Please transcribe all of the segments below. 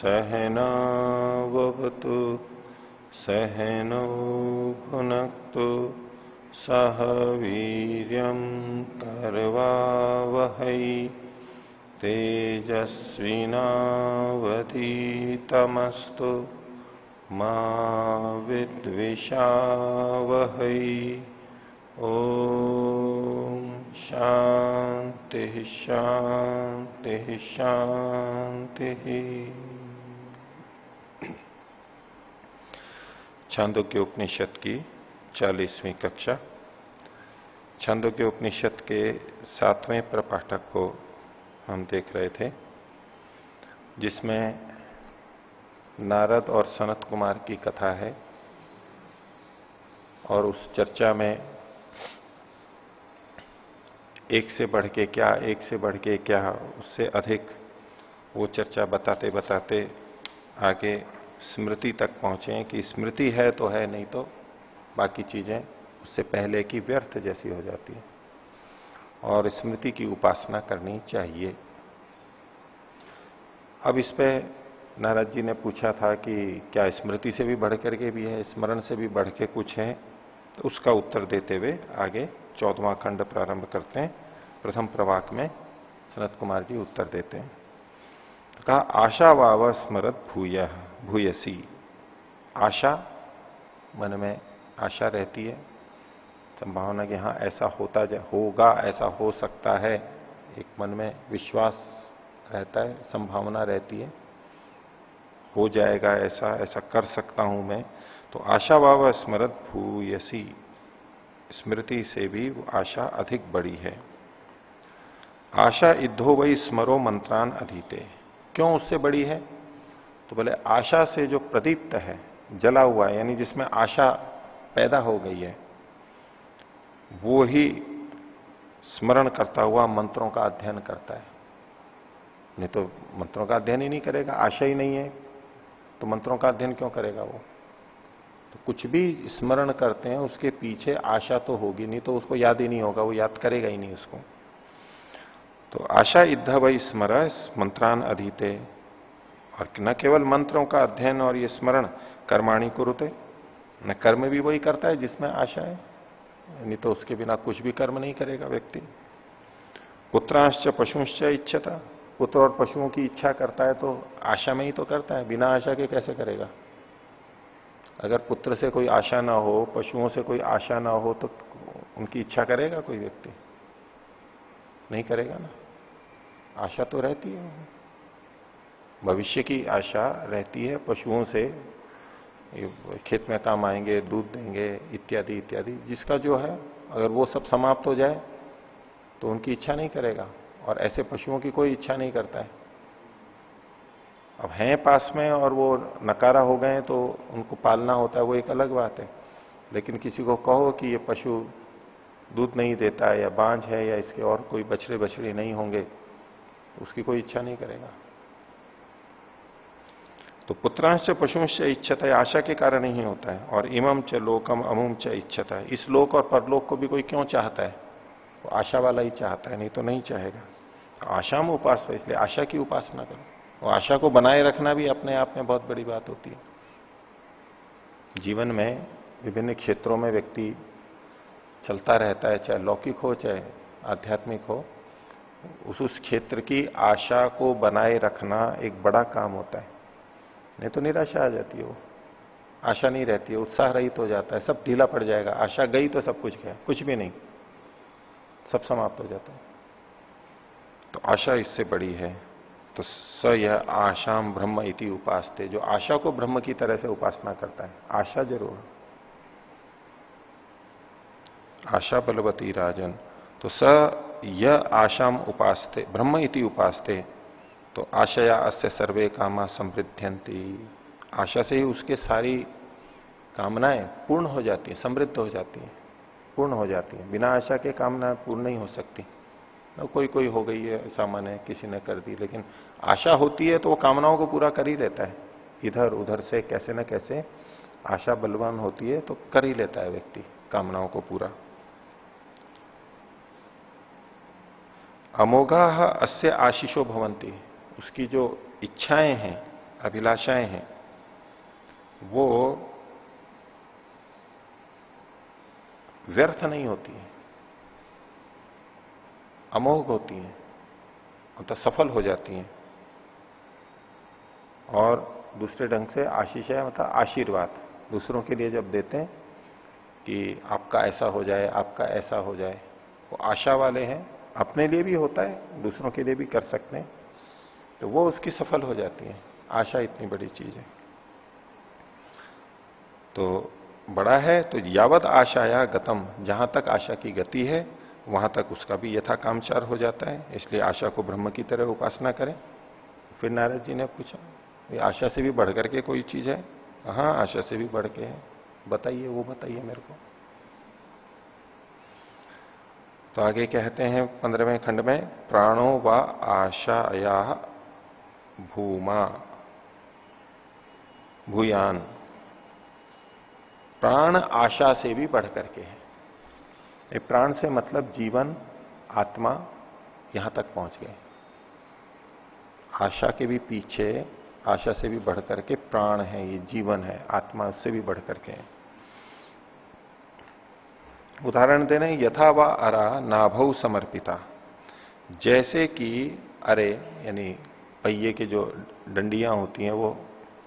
सहनावतु सहनौ भुनक्तु सह वीर्यं करवावहै तेजस्विनावधीतमस्तु मा विद्विषावहै। ओम शांति शांति शांति। छांदोग्य उपनिषद की 40वीं कक्षा। छांदोग्य उपनिषद के 7वें प्रपाठक को हम देख रहे थे, जिसमें नारद और सनत कुमार की कथा है और उस चर्चा में एक से बढ़ के क्या, एक से बढ़ के क्या, उससे अधिक वो चर्चा बताते बताते आगे स्मृति तक पहुंचे कि स्मृति है तो है, नहीं तो बाकी चीजें उससे पहले की व्यर्थ जैसी हो जाती है और स्मृति की उपासना करनी चाहिए। अब इस पे नारद जी ने पूछा था कि क्या स्मृति से भी बढ़ करके भी है, स्मरण से भी बढ़ के कुछ है, तो उसका उत्तर देते हुए आगे 14वां खंड प्रारंभ करते हैं। प्रथम प्रवाक में सनत कुमार जी उत्तर देते हैं। तो कहा आशा वाव स्मरत भूयसी। आशा, मन में आशा रहती है, संभावना कि हाँ ऐसा होता होगा, ऐसा हो सकता है, एक मन में विश्वास रहता है, संभावना रहती है, हो जाएगा ऐसा, ऐसा कर सकता हूं मैं। तो आशा वाव स्मरत भूयसी, स्मृति से भी आशा अधिक बड़ी है। आशा इद्धो वही स्मरो मंत्रान अधीते। क्यों उससे बड़ी है? तो बोले आशा से जो प्रदीप्त है, जला हुआ है, यानी जिसमें आशा पैदा हो गई है, वो ही स्मरण करता हुआ मंत्रों का अध्ययन करता है। नहीं तो मंत्रों का अध्ययन ही नहीं करेगा, आशा ही नहीं है तो मंत्रों का अध्ययन क्यों करेगा वो? तो कुछ भी स्मरण करते हैं उसके पीछे आशा तो होगी, नहीं तो उसको याद ही नहीं होगा, वो याद करेगा ही नहीं उसको। तो आशा इद्धा वही स्मर मंत्रान अधीते, और न केवल मंत्रों का अध्ययन और ये स्मरण, कर्माणि कुरुते, न कर्म भी वही करता है जिसमें आशा है, नहीं तो उसके बिना कुछ भी कर्म नहीं करेगा व्यक्ति। पुत्रांश्च पशुश्च इच्छता, पुत्र और पशुओं की इच्छा करता है तो आशा में ही तो करता है, बिना आशा के कैसे करेगा? अगर पुत्र से कोई आशा ना हो, पशुओं से कोई आशा ना हो, तो उनकी इच्छा करेगा कोई व्यक्ति? नहीं करेगा ना। आशा तो रहती है, भविष्य की आशा रहती है, पशुओं से खेत में काम आएंगे, दूध देंगे, इत्यादि इत्यादि, जिसका जो है, अगर वो सब समाप्त हो जाए तो उनकी इच्छा नहीं करेगा, और ऐसे पशुओं की कोई इच्छा नहीं करता है। अब हैं पास में और वो नकारा हो गए तो उनको पालना होता है, वो एक अलग बात है। लेकिन किसी को कहो कि ये पशु दूध नहीं देता है, या बांझ है, या इसके और कोई बछड़े बछड़ी नहीं होंगे, उसकी कोई इच्छा नहीं करेगा। तो पुत्रांश पशुंश इच्छता, आशा के कारण ही होता है। और इमम च लोकम अमुम च इच्छता है, इस लोक और परलोक को भी कोई क्यों चाहता है? वो आशा वाला ही चाहता है, नहीं तो नहीं चाहेगा। आशा में उपास है, इसलिए आशा की उपासना करो। और आशा को बनाए रखना भी अपने आप में बहुत बड़ी बात होती है। जीवन में विभिन्न क्षेत्रों में व्यक्ति चलता रहता है, चाहे लौकिक हो चाहे आध्यात्मिक हो, उस क्षेत्र की आशा को बनाए रखना एक बड़ा काम होता है। नहीं तो निराशा आ जाती है, वो आशा नहीं रहती है, उत्साह रहित हो जाता है, सब ढीला पड़ जाएगा। आशा गई तो सब कुछ गया, कुछ भी नहीं, सब समाप्त हो जाता है। तो आशा इससे बड़ी है। तो स यह आशाम ब्रह्म इति उपासते, जो आशा को ब्रह्म की तरह से उपासना करता है, आशा जरूर, आशा बलवती राजन। तो स यह आशाम उपासते ब्रह्म इति उपासते, तो आशया अस्य सर्वे कामा समृद्ध्यंती, आशा से ही उसके सारी कामनाएं पूर्ण हो जाती हैं, समृद्ध हो जाती हैं, पूर्ण हो जाती हैं। बिना आशा के कामना पूर्ण नहीं हो सकती। कोई कोई हो गई है सामान्य, किसी ने कर दी, लेकिन आशा होती है तो वो कामनाओं को पूरा कर ही लेता है। इधर उधर से कैसे न कैसे आशा बलवान होती है तो कर ही लेता है व्यक्ति कामनाओं को पूरा। अमोघा अस्य आशीषो भवंती, उसकी जो इच्छाएं हैं अभिलाषाएं हैं वो व्यर्थ नहीं होती है, अमोघ होती है, मतलब सफल हो जाती हैं। और दूसरे ढंग से आशीष है, मतलब आशीर्वाद दूसरों के लिए जब देते हैं कि आपका ऐसा हो जाए, आपका ऐसा हो जाए, वो आशा वाले हैं, अपने लिए भी होता है, दूसरों के लिए भी कर सकते हैं, तो वो उसकी सफल हो जाती है। आशा इतनी बड़ी चीज है। तो बड़ा है तो यावत आशाया गतम, जहां तक आशा की गति है वहां तक उसका भी यथा कामचार हो जाता है। इसलिए आशा को ब्रह्म की तरह उपासना करें। फिर नारद जी ने पूछा, ये आशा से भी बढ़ करके कोई चीज है? हाँ, आशा से भी बढ़ के है। बताइए, वो बताइए मेरे को। तो आगे कहते हैं 15वें खंड में, प्राणो व आशाया भूमा भूयान। प्राण आशा से भी बढ़ करके है। ये प्राण से मतलब जीवन, आत्मा, यहां तक पहुंच गए। आशा के भी पीछे, आशा से भी बढ़ करके प्राण है, ये जीवन है, आत्मा उससे भी बढ़ करके है। उदाहरण दे रहे हैं, यथा व अरा नाभौ समर्पिता। जैसे कि अरे यानी पहिए के जो डंडियां होती हैं वो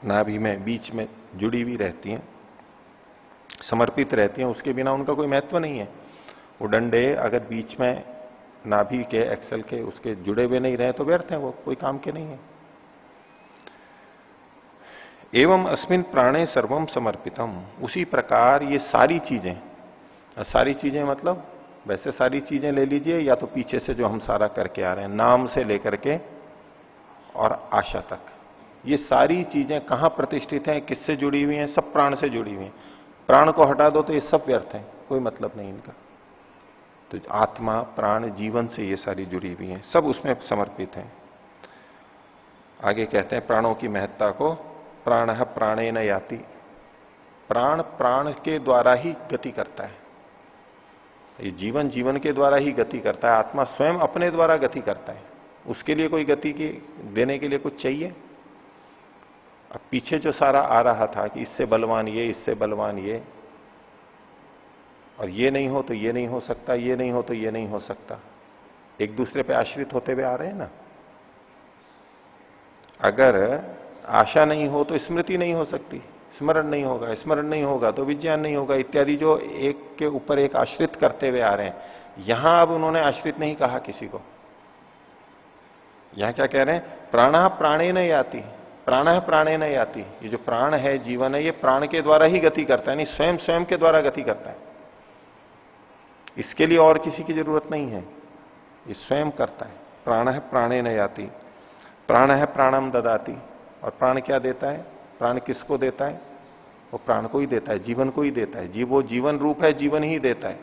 नाभि में बीच में जुड़ी हुई रहती हैं, समर्पित रहती हैं, उसके बिना उनका कोई महत्व नहीं है। वो डंडे अगर बीच में नाभि के एक्सल के उसके जुड़े हुए नहीं रहे तो व्यर्थ है, वो कोई काम के नहीं है। एवं अस्मिन प्राणे सर्वम समर्पितम। उसी प्रकार ये सारी चीजें, सारी चीजें मतलब वैसे सारी चीजें ले लीजिए, या तो पीछे से जो हम सारा करके आ रहे हैं, नाम से लेकर के और आशा तक, ये सारी चीजें कहां प्रतिष्ठित हैं, किससे जुड़ी हुई हैं? सब प्राण से जुड़ी हुई हैं। प्राण को हटा दो तो ये सब व्यर्थ है, कोई मतलब नहीं इनका। तो आत्मा, प्राण, जीवन से ये सारी जुड़ी हुई हैं, सब उसमें समर्पित हैं। आगे कहते हैं प्राणों की महत्ता को, प्राण प्राणे न याति। प्राण प्राण के द्वारा ही गति करता है। ये जीवन जीवन के द्वारा ही गति करता है, आत्मा स्वयं अपने द्वारा गति करता है। उसके लिए कोई गति की देने के लिए कुछ चाहिए? अब पीछे जो सारा आ रहा था कि इससे बलवान ये, इससे बलवान ये, और ये नहीं हो तो ये नहीं हो सकता, ये नहीं हो तो ये नहीं हो सकता, एक दूसरे पे आश्रित होते हुए आ रहे हैं ना। अगर आशा नहीं हो तो स्मृति नहीं हो सकती, स्मरण नहीं होगा, स्मरण नहीं होगा तो विज्ञान नहीं होगा, इत्यादि जो एक के ऊपर एक आश्रित करते हुए आ रहे हैं। यहां अब उन्होंने आश्रित नहीं कहा किसी को। यहां क्या कह रहे हैं? प्राण प्राणे न याति, प्राण प्राणे न याति। ये जो प्राण है, जीवन है, ये प्राण के द्वारा ही गति करता है, नहीं स्वयं स्वयं के द्वारा गति करता है। इसके लिए और किसी की जरूरत नहीं है, ये स्वयं करता है। प्राण है प्राणे न याति, प्राण है प्राणम ददाति। और प्राण क्या देता है? प्राण किसको देता है? वो प्राण को ही देता है, जीवन को ही देता है। वो जीवन रूप है, जीवन ही देता है।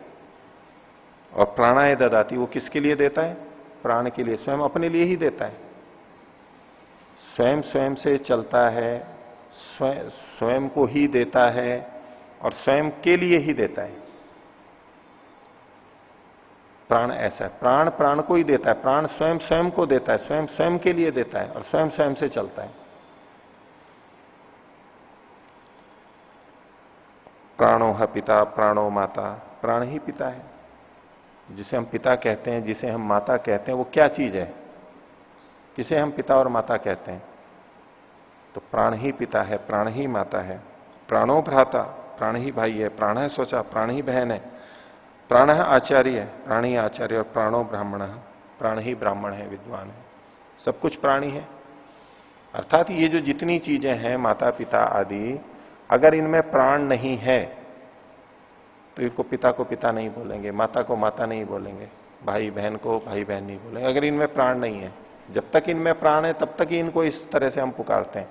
और प्राणाय ददाति, वो किसके लिए देता है? प्राण के लिए, स्वयं अपने लिए ही देता है। स्वयं स्वयं से चलता है, स्वयं को ही देता है और स्वयं के लिए ही देता है। प्राण ऐसा है, प्राण प्राण को ही देता है, प्राण स्वयं स्वयं को देता है, स्वयं स्वयं के लिए देता है और स्वयं स्वयं से चलता है। प्राणो है पिता, प्राणो माता। प्राण ही पिता है। जिसे हम पिता कहते हैं, जिसे हम माता कहते हैं, वो क्या चीज है? किसे हम पिता और माता कहते हैं? तो प्राण ही पिता है, प्राण ही माता है। प्राणो भ्राता, प्राण ही भाई है। प्राण है स्वचा, प्राण ही बहन है। प्राण है आचार्य है, प्राण ही आचार्य। और प्राणो ब्राह्मण, प्राण ही ब्राह्मण है, विद्वान है। सब कुछ प्राणी है। अर्थात ये जो जितनी चीजें हैं, माता पिता आदि, अगर इनमें प्राण नहीं है तो इनको पिता को पिता नहीं बोलेंगे, माता को माता नहीं बोलेंगे, भाई बहन को भाई बहन नहीं बोलेंगे, अगर इनमें प्राण नहीं है। जब तक इनमें प्राण है तब तक ही इनको इस तरह से हम पुकारते हैं।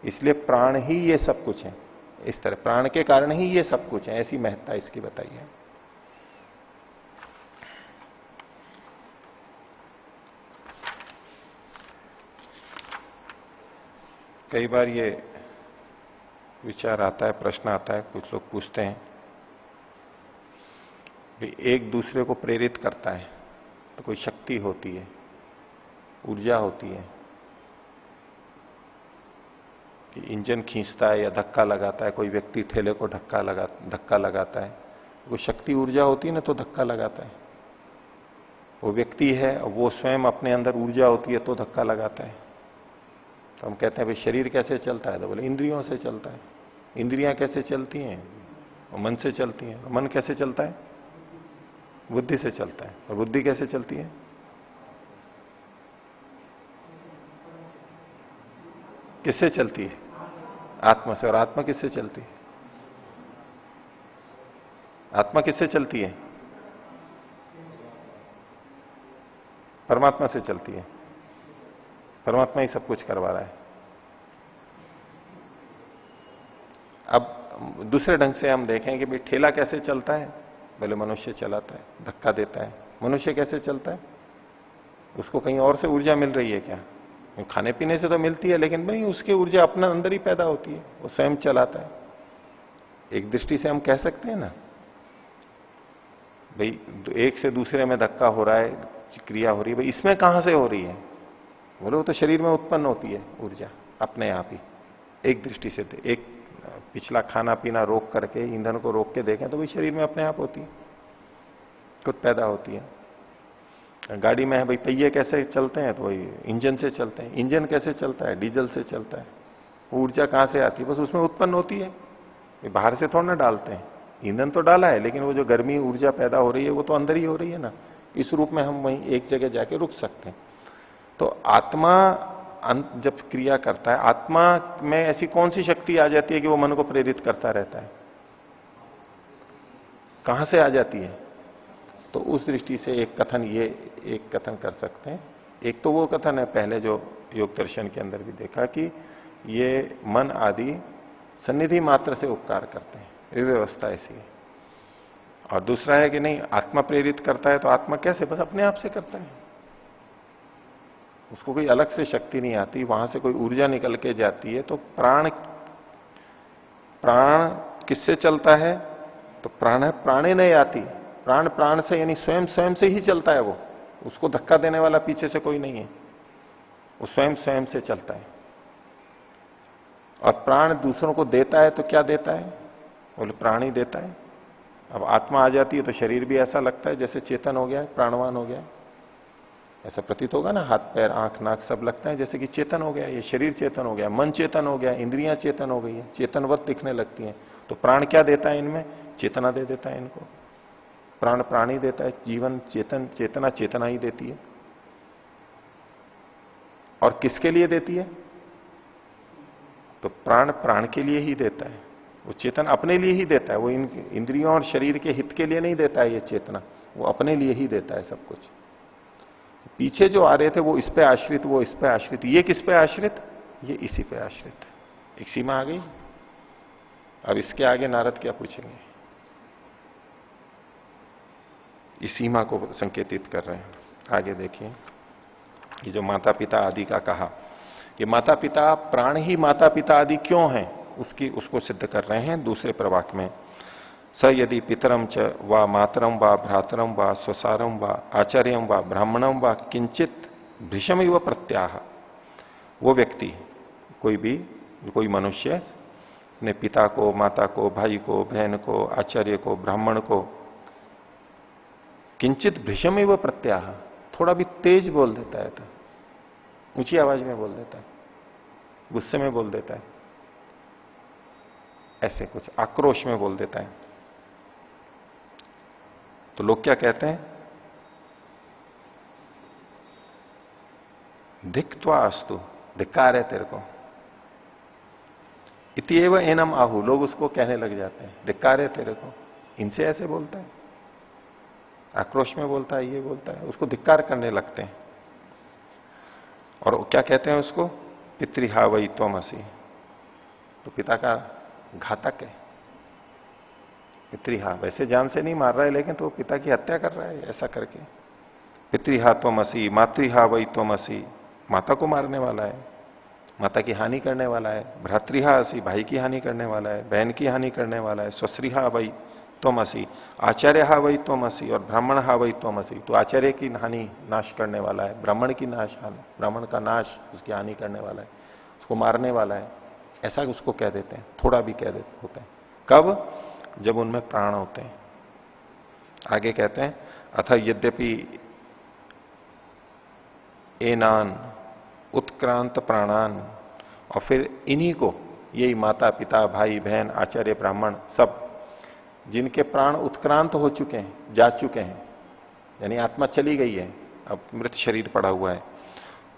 इसलिए प्राण ही ये सब कुछ है। इस तरह प्राण के कारण ही ये सब कुछ है, ऐसी महत्ता इसकी बताई है। कई बार ये विचार आता है, प्रश्न आता है, कुछ लोग पूछते हैं कि एक दूसरे को प्रेरित करता है तो कोई शक्ति होती है, ऊर्जा होती है, कि इंजन खींचता है या धक्का लगाता है, कोई व्यक्ति ठेले को धक्का लगाता है, वो शक्ति ऊर्जा होती है ना, तो धक्का लगाता है। वो व्यक्ति है, वो स्वयं अपने अंदर ऊर्जा होती है तो धक्का लगाता है। तो हम कहते हैं भाई शरीर कैसे चलता है, तो बोले इंद्रियों से चलता है। इंद्रियां कैसे चलती हैं? और मन से चलती हैं। मन कैसे चलता है? बुद्धि से चलता है। और बुद्धि कैसे चलती है? किससे चलती है? आत्मा से। और आत्मा किससे चलती है? आत्मा किससे चलती है? परमात्मा से चलती है। परमात्मा ही सब कुछ करवा रहा है। अब दूसरे ढंग से हम देखें कि भाई ठेला कैसे चलता है, बोले मनुष्य चलाता है, धक्का देता है। मनुष्य कैसे चलता है? उसको कहीं और से ऊर्जा मिल रही है क्या? खाने पीने से तो मिलती है, लेकिन नहीं, उसकी ऊर्जा अपना अंदर ही पैदा होती है, वो स्वयं चलाता है। एक दृष्टि से हम कह सकते हैं ना भाई, एक से दूसरे में धक्का हो रहा है, क्रिया हो रही है, भाई इसमें कहां से हो रही है? बोले वो तो शरीर में उत्पन्न होती है ऊर्जा अपने आप ही। एक दृष्टि से एक पिछला खाना पीना रोक करके, ईंधन को रोक के देखें तो भाई शरीर में अपने आप होती है, खुद पैदा होती है। गाड़ी में है भाई, पहिए कैसे चलते हैं? तो वही इंजन से चलते हैं। इंजन कैसे चलता है? डीजल से चलता है। ऊर्जा कहां से आती है? बस उसमें उत्पन्न होती है, बाहर से थोड़ा ना डालते हैं। ईंधन तो डाला है, लेकिन वो जो गर्मी ऊर्जा पैदा हो रही है वो तो अंदर ही हो रही है ना। इस रूप में हम वहीं एक जगह जाके रुक सकते हैं। तो आत्मा जब क्रिया करता है, आत्मा में ऐसी कौन सी शक्ति आ जाती है कि वो मन को प्रेरित करता रहता है? कहां से आ जाती है? तो उस दृष्टि से एक कथन कर सकते हैं। एक तो वो कथन है पहले जो योग दर्शन के अंदर भी देखा कि ये मन आदि सन्निधि मात्र से उपकार करते हैं, ये व्यवस्था ऐसी है। और दूसरा है कि नहीं, आत्मा प्रेरित करता है तो आत्मा कैसे? बस अपने आप से करता है, उसको कोई अलग से शक्ति नहीं आती, वहां से कोई ऊर्जा निकल के जाती है। तो प्राण किससे चलता है? तो प्राणे नहीं आती। प्राण से, यानी स्वयं से ही चलता है वो, उसको धक्का देने वाला पीछे से कोई नहीं है, वो स्वयं से चलता है। और प्राण दूसरों को देता है तो क्या देता है? बोले प्राण ही देता है। अब आत्मा आ जाती है तो शरीर भी ऐसा लगता है जैसे चेतन हो गया है, प्राणवान हो गया है। ऐसा प्रतीत होगा ना, हाथ पैर आंख नाक सब लगता है जैसे कि चेतन हो गया, ये शरीर चेतन हो गया, मन चेतन हो गया, इंद्रियां चेतन हो गई है, चेतनवत दिखने लगती हैं। तो प्राण क्या देता है इनमें? चेतना दे देता है इनको। प्राण ही देता है, जीवन चेतना ही देती है। और किसके लिए देती है? तो प्राण के लिए ही देता है। वो चेतन अपने लिए ही देता है, वो इंद्रियों और शरीर के हित के लिए नहीं देता है ये चेतना, वो अपने लिए ही देता है सब कुछ। पीछे जो आ रहे थे वो इस पे आश्रित, वो इस पे आश्रित, ये किस पे आश्रित? ये इसी पे आश्रित है। एक सीमा आ गई। अब इसके आगे नारद क्या पूछेंगे? इस सीमा को संकेतित कर रहे हैं। आगे देखिए, ये जो माता पिता आदि का कहा, ये माता पिता प्राण ही माता पिता आदि क्यों हैं, उसको सिद्ध कर रहे हैं दूसरे प्रवाक में। स यदि पितरम च व मातरम व भ्रातरम व स्वसारम व आचार्यम व ब्राह्मणम व किंचित भृशम इव प्रत्याह, वो व्यक्ति, कोई मनुष्य अपने पिता को, माता को, भाई को, बहन को, आचार्य को, ब्राह्मण को किंचित भृशम इव प्रत्याह, थोड़ा भी तेज बोल देता है, तो ऊंची आवाज में बोल देता है, गुस्से में बोल देता है, ऐसे कुछ आक्रोश में बोल देता है, तो लोग क्या कहते हैं? धिक्त्वा अस्तु, धिक्कार है तेरे को। इतिएव एनम आहु, लोग उसको कहने लग जाते हैं, धिक्कार है तेरे को, इनसे ऐसे बोलता है, आक्रोश में बोलता है, ये बोलता है, उसको धिक्कार करने लगते हैं। और क्या कहते हैं उसको? पितृहा वै त्वमसि, तो पिता का घातक है। पितृहा, वैसे जान से नहीं मार रहा है, लेकिन तो पिता की हत्या कर रहा है ऐसा करके। पितृहा त्वमसि, मातृहा वै त्वमसि, माता को मारने वाला है, माता की हानि करने वाला है। भ्रातृहा असि, भाई की हानि करने वाला है, बहन की हानि करने वाला है। स्वश्रीहा वै त्वमसि, आचार्य हा वै त्वमसि, और ब्राह्मण हा वै त्वमसि, तो आचार्य की हानि नाश करने वाला है, ब्राह्मण का नाश, उसकी हानि करने वाला है, उसको मारने वाला है। ऐसा उसको कह देते हैं, थोड़ा भी कह देते होते हैं। कब? जब उनमें प्राण होते हैं। आगे कहते हैं अथ यद्यपि एनान उत्क्रांत प्राणान, और फिर इन्हीं को, यही माता पिता भाई बहन आचार्य ब्राह्मण सब, जिनके प्राण उत्क्रांत हो चुके हैं, जा चुके हैं, यानी आत्मा चली गई है, अब मृत शरीर पड़ा हुआ है,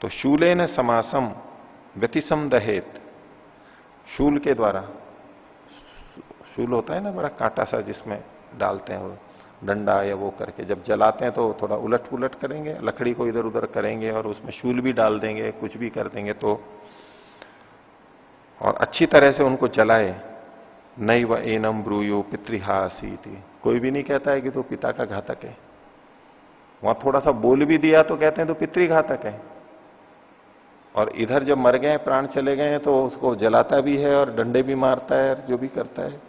तो शूलेन समासम व्यतिसम दहेत, शूल के द्वारा, शूल होता है ना बड़ा कांटा सा जिसमें डालते हैं वो डंडा या वो करके, जब जलाते हैं तो थोड़ा उलट पुलट करेंगे, लकड़ी को इधर उधर करेंगे और उसमें शूल भी डाल देंगे, कुछ भी कर देंगे तो, और अच्छी तरह से उनको जलाए। नई व एनम ब्रूयो पितृहासी थी, कोई भी नहीं कहता है कि तो पिता का घातक है। वहां थोड़ा सा बोल भी दिया तो कहते हैं तो पितृघातक है, और इधर जब मर गए प्राण चले गए हैं तो उसको जलाता भी है और डंडे भी मारता है और जो भी करता है,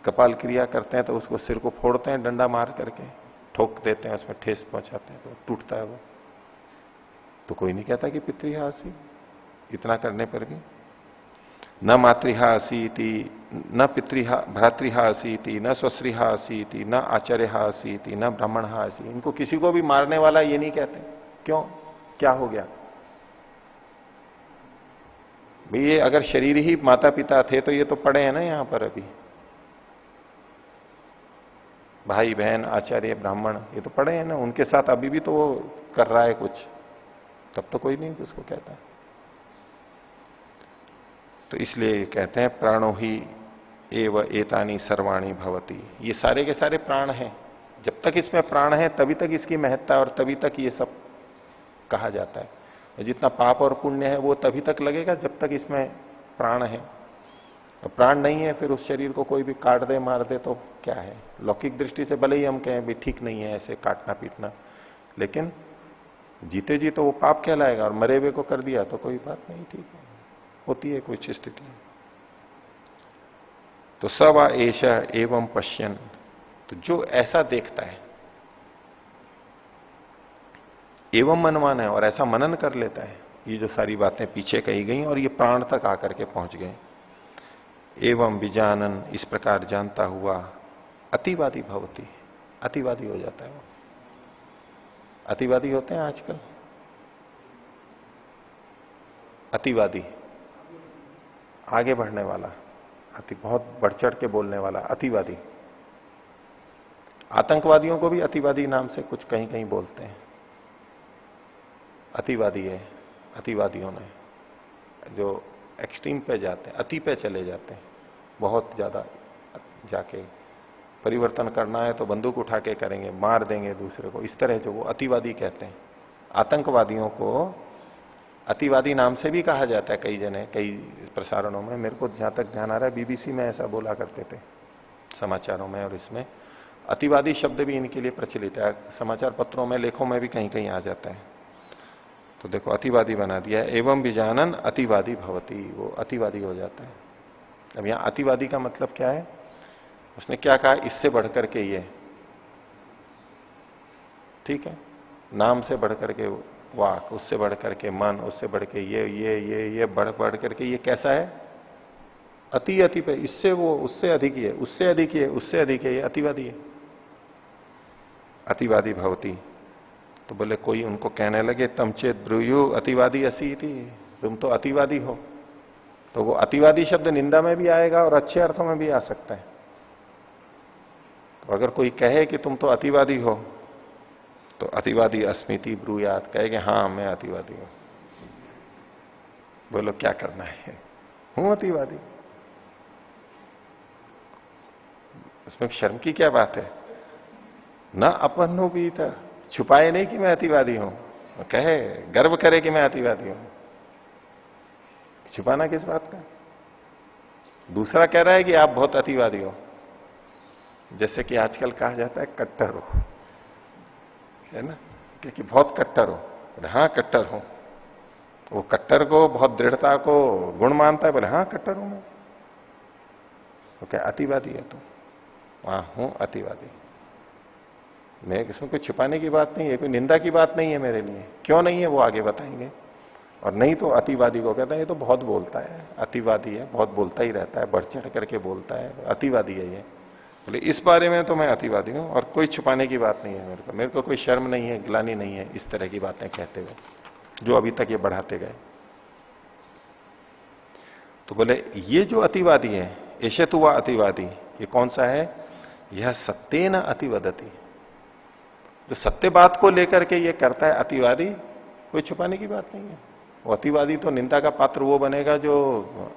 कपाल क्रिया करते हैं तो उसको सिर को फोड़ते हैं डंडा मार करके, ठोक देते हैं, उसमें ठेस पहुंचाते हैं तो टूटता है वो। तो कोई नहीं कहता कि पितृहासी, इतना करने पर भी। न मातृहा असीति, न पितृहा भ्रातृहा असीति, न स्वश्रीहा असीति, न आचार्यहा असीति, न ब्राह्मणहा असी। इनको किसी को भी मारने वाला ये नहीं कहते। क्यों? क्या हो गया भाई? ये अगर शरीर ही माता पिता थे तो ये तो पड़े हैं ना यहां पर अभी, भाई बहन आचार्य ब्राह्मण ये तो पड़े हैं ना, उनके साथ अभी भी तो वो कर रहा है कुछ, तब तो कोई नहीं उसको कहता। तो इसलिए कहते हैं प्राणो ही एव एतानी सर्वाणी भवती, ये सारे के सारे प्राण हैं, जब तक इसमें प्राण है तभी तक इसकी महत्ता और तभी तक ये सब कहा जाता है। जितना पाप और पुण्य है वो तभी तक लगेगा जब तक इसमें प्राण है, और प्राण नहीं है फिर उस शरीर को कोई भी काट दे मार दे तो क्या है। लौकिक दृष्टि से भले ही हम कहें भी ठीक नहीं है ऐसे काटना पीटना, लेकिन जीते जी तो वो पाप कहलाएगा, और मरे हुए को कर दिया तो कोई बात नहीं, ठीक है, होती है कुछ स्थिति। तो सब एष एवं पश्यन, तो जो ऐसा देखता है, एवं मनवान है और ऐसा मनन कर लेता है, ये जो सारी बातें पीछे कही गई और ये प्राण तक आकर के पहुंच गए, एवं विजानन, इस प्रकार जानता हुआ, अतिवादी भवती, अतिवादी हो जाता है वो। अतिवादी होते हैं आजकल, अतिवादी, आगे बढ़ने वाला, बहुत बढ़ चढ़ के बोलने वाला अतिवादी। आतंकवादियों को भी अतिवादी नाम से कुछ कहीं कहीं बोलते हैं, अतिवादी है, अतिवादियों ने जो एक्सट्रीम पे जाते हैं, अति पे चले जाते हैं, बहुत ज्यादा जाके परिवर्तन करना है तो बंदूक उठा के करेंगे, मार देंगे दूसरे को, इस तरह जो वो अतिवादी कहते हैं। आतंकवादियों को अतिवादी नाम से भी कहा जाता है, कई जने कई प्रसारणों में, मेरे को जहां तक ध्यान आ रहा है बीबीसी में ऐसा बोला करते थे समाचारों में, और इसमें अतिवादी शब्द भी इनके लिए प्रचलित है, समाचार पत्रों में लेखों में भी कहीं कहीं आ जाता है। तो देखो अतिवादी बना दिया, एवं विजानन अतिवादी भवती, वो अतिवादी हो जाता है। अब यहां अतिवादी का मतलब क्या है? उसने क्या कहा? इससे बढ़कर के ये, ठीक है, नाम से बढ़कर के वाक, उससे बढ़कर के मन, उससे बढ़ के ये बढ़ करके ये कैसा है? अति अति पे, इससे वो उससे अधिक ही है, उससे अधिक ही है, उससे अधिक है, ये अतिवादी है, अतिवादी भवती। तो बोले कोई उनको कहने लगे तमचेत ब्रूयु अतिवादी असी थी, तुम तो अतिवादी हो। तो वो अतिवादी शब्द निंदा में भी आएगा और अच्छे अर्थों में भी आ सकता है। तो अगर कोई कहे कि तुम तो अतिवादी हो, तो अतिवादी अस्मिति ब्रूयात, कहेगे हाँ मैं अतिवादी हूं। बोलो क्या करना है, हूं अतिवादी, उसमें शर्म की क्या बात है? ना अपनो भी था, छुपाए नहीं कि मैं अतिवादी हूं, कहे गर्व करे कि मैं अतिवादी हूं, छुपाना किस बात का? दूसरा कह रहा है कि आप बहुत अतिवादी हो, जैसे कि आजकल कहा जाता है कट्टर हो, है ना, कि बहुत कट्टर हो। हाँ कट्टर हूं, वो कट्टर को बहुत दृढ़ता को गुण मानता है, बोले हाँ कट्टर हूं मैं, तो क्या अतिवादी है तू? वहां हूं अतिवादी। मैं इसमें कोई छुपाने की बात नहीं है, कोई निंदा की बात नहीं है मेरे लिए। क्यों नहीं है वो आगे बताएंगे। और नहीं तो अतिवादी को कहते हैं ये तो बहुत बोलता है, अतिवादी है, बहुत बोलता ही रहता है, बढ़ चढ़ करके बोलता है, अतिवादी है ये। बोले इस बारे में तो मैं अतिवादी हूं और कोई छुपाने की बात नहीं है मेरे को कोई शर्म नहीं है, ग्लानि नहीं है इस तरह की बातें कहते हुए, जो अभी तक ये बढ़ाते गए। तो बोले ये जो अतिवादी है, एशत हुआ अतिवादी, ये कौन सा है? यह सत्य न अतिवदती, जो सत्य बात को लेकर के ये करता है अतिवादी, कोई छुपाने की बात नहीं है। वो अतिवादी तो निंदा का पात्र वो बनेगा जो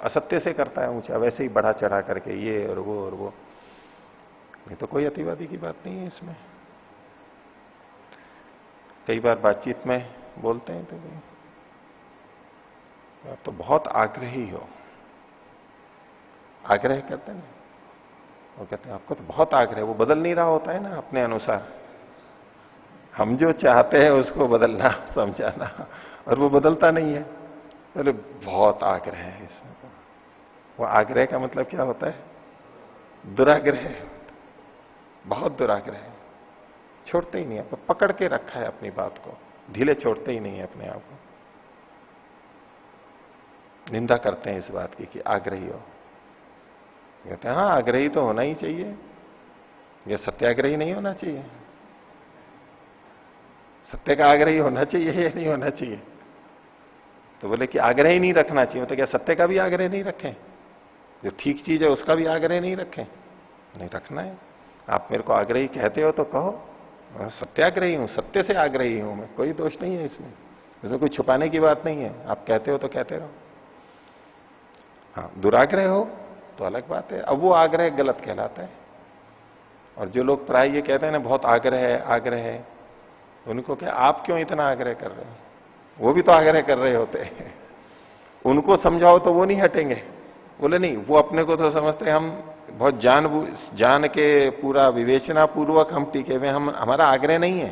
असत्य से करता है ऊंचा, वैसे ही बढ़ा चढ़ा करके ये और वो और वो। नहीं तो कोई अतिवादी की बात नहीं है इसमें। कई बार बातचीत में बोलते हैं तो आप तो बहुत आग्रही हो, आग्रह करते हैं ना, वो कहते हैं आपको तो बहुत आग्रह, वो बदल नहीं रहा होता है ना अपने अनुसार। हम जो चाहते हैं उसको बदलना, समझाना, और वो बदलता नहीं है। बोले बहुत आग्रह है इसमें तो। वो आग्रह का मतलब क्या होता है? दुराग्रह, बहुत दुराग्रह है, छोड़ते ही नहीं है, पकड़ के रखा है अपनी बात को, ढीले छोड़ते ही नहीं है अपने आप को। निंदा करते हैं इस बात की कि आग्रही हो। कहते हैं हाँ आग्रही तो होना ही चाहिए, यह सत्याग्रही नहीं होना चाहिए। सत्य का आग्रही होना चाहिए या नहीं होना चाहिए? तो बोले कि आग्रह ही नहीं रखना चाहिए। तो क्या सत्य का भी आग्रह नहीं रखें? जो ठीक चीज है उसका भी आग्रह नहीं रखें? नहीं रखना है। आप मेरे को आग्रही कहते हो तो कहो, मैं सत्याग्रही हूं, सत्य से आग्रही हूं मैं, कोई दोष नहीं है इसमें, इसमें कोई छुपाने की बात नहीं है। आप कहते हो तो कहते रहो। हाँ दुराग्रह हो तो अलग बात है, अब वो आग्रह गलत कहलाता है। और जो लोग प्राय ये कहते हैं ना बहुत आग्रह है, आग्रह है, तो उनको क्या आप क्यों इतना आग्रह कर रहे हो? वो भी तो आग्रह कर रहे होते हैं। उनको समझाओ तो वो नहीं हटेंगे। बोले नहीं, वो अपने को तो समझते हैं हम बहुत जान के पूरा विवेचना पूर्वक हम टिके हुए, हम हमारा आग्रह नहीं है।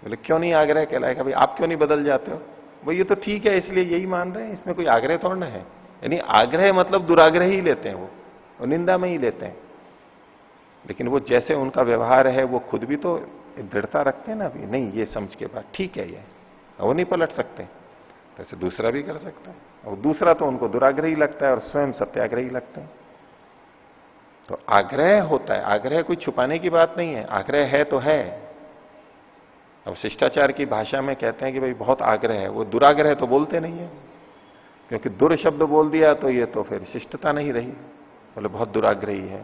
बोले क्यों नहीं आग्रह कहलाएगा? भाई आप क्यों नहीं बदल जाते हो? वो ये तो ठीक है इसलिए यही मान रहे हैं, इसमें कोई आग्रह थोड़ा ना है। यानी आग्रह मतलब दुराग्रह ही लेते हैं वो निंदा में ही लेते हैं। लेकिन वो जैसे उनका व्यवहार है वो खुद भी तो दृढ़ता रखते हैं ना, अभी नहीं ये समझ के बाद ठीक है, ये वो नहीं पलट सकते, तो ऐसे दूसरा भी कर सकता है। और दूसरा तो उनको दुराग्रही लगता है और स्वयं सत्याग्रही लगते हैं। तो आग्रह होता है, आग्रह कोई छुपाने की बात नहीं है, आग्रह है तो है। अब शिष्टाचार की भाषा में कहते हैं कि भाई बहुत आग्रह है, वो दुराग्रह तो बोलते नहीं है, क्योंकि दुर शब्द बोल दिया तो ये तो फिर शिष्टता नहीं रही। बोले बहुत दुराग्रही है,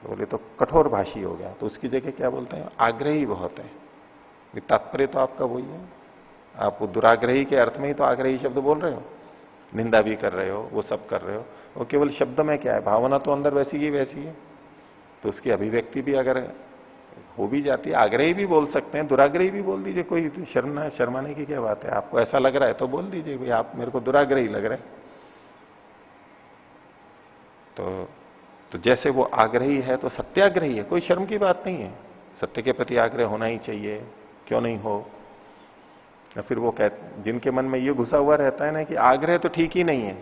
तो बोले तो कठोर भाषी हो गया, तो उसकी जगह क्या बोलते हैं? आग्रही बहुत है। तात्पर्य तो आपका वही है, आप वो दुराग्रही के अर्थ में ही तो आग्रही शब्द बोल रहे हो, निंदा भी कर रहे हो, वो सब कर रहे हो। वो केवल शब्द में क्या है, भावना तो अंदर वैसी ही वैसी है, तो उसकी अभिव्यक्ति भी अगर हो भी जाती है, आग्रही भी बोल सकते हैं, दुराग्रही भी बोल दीजिए, कोई शर्माने की क्या बात है? आपको ऐसा लग रहा है तो बोल दीजिए भाई आप मेरे को दुराग्रही लग रहे हैं। तो जैसे वो आग्रही है तो सत्याग्रही है, कोई शर्म की बात नहीं है, सत्य के प्रति आग्रह होना ही चाहिए, क्यों नहीं हो। या फिर वो जिनके मन में ये घुसा हुआ रहता है ना कि आग्रह तो ठीक ही नहीं है,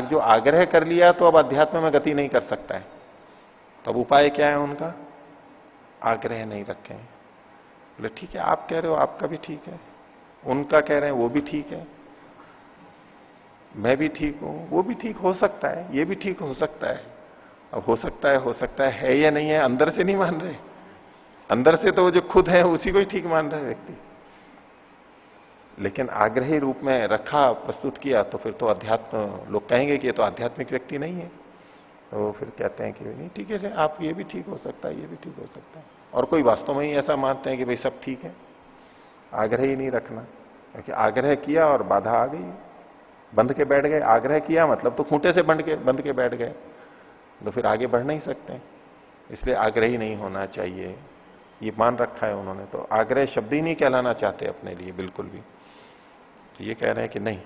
जो आग्रह कर लिया तो अब अध्यात्म में गति नहीं कर सकता है, तो अब उपाय क्या है उनका? आग्रह नहीं रखे। बोले ठीक है, आप कह रहे हो आपका भी ठीक है, उनका कह रहे हैं वो भी ठीक है, मैं भी ठीक हूं, वो भी ठीक हो सकता है, ये भी ठीक हो सकता है। अब हो सकता है या नहीं है, अंदर से नहीं मान रहे। अंदर से तो वो जो खुद है उसी को ही ठीक मान रहे व्यक्ति, लेकिन आग्रही रूप में रखा, प्रस्तुत किया, तो फिर तो अध्यात्म, लोग कहेंगे कि ये तो आध्यात्मिक व्यक्ति नहीं है। तो फिर कहते हैं कि नहीं ठीक है, आप ये भी ठीक हो सकता है, ये भी ठीक हो सकता है। और कोई वास्तव में ही ऐसा मानते हैं कि भाई सब ठीक है, आग्रह ही नहीं रखना, क्योंकि आग्रह किया और बाधा आ गई, बंध के बैठ गए। आग्रह किया मतलब तो खूंटे से बंध के बैठ गए, तो फिर आगे बढ़ नहीं सकते, इसलिए आग्रही नहीं होना चाहिए, ये मान रखा है उन्होंने। तो आग्रह शब्द ही नहीं कहलाना चाहते अपने लिए बिल्कुल भी। तो ये कह रहे हैं कि नहीं,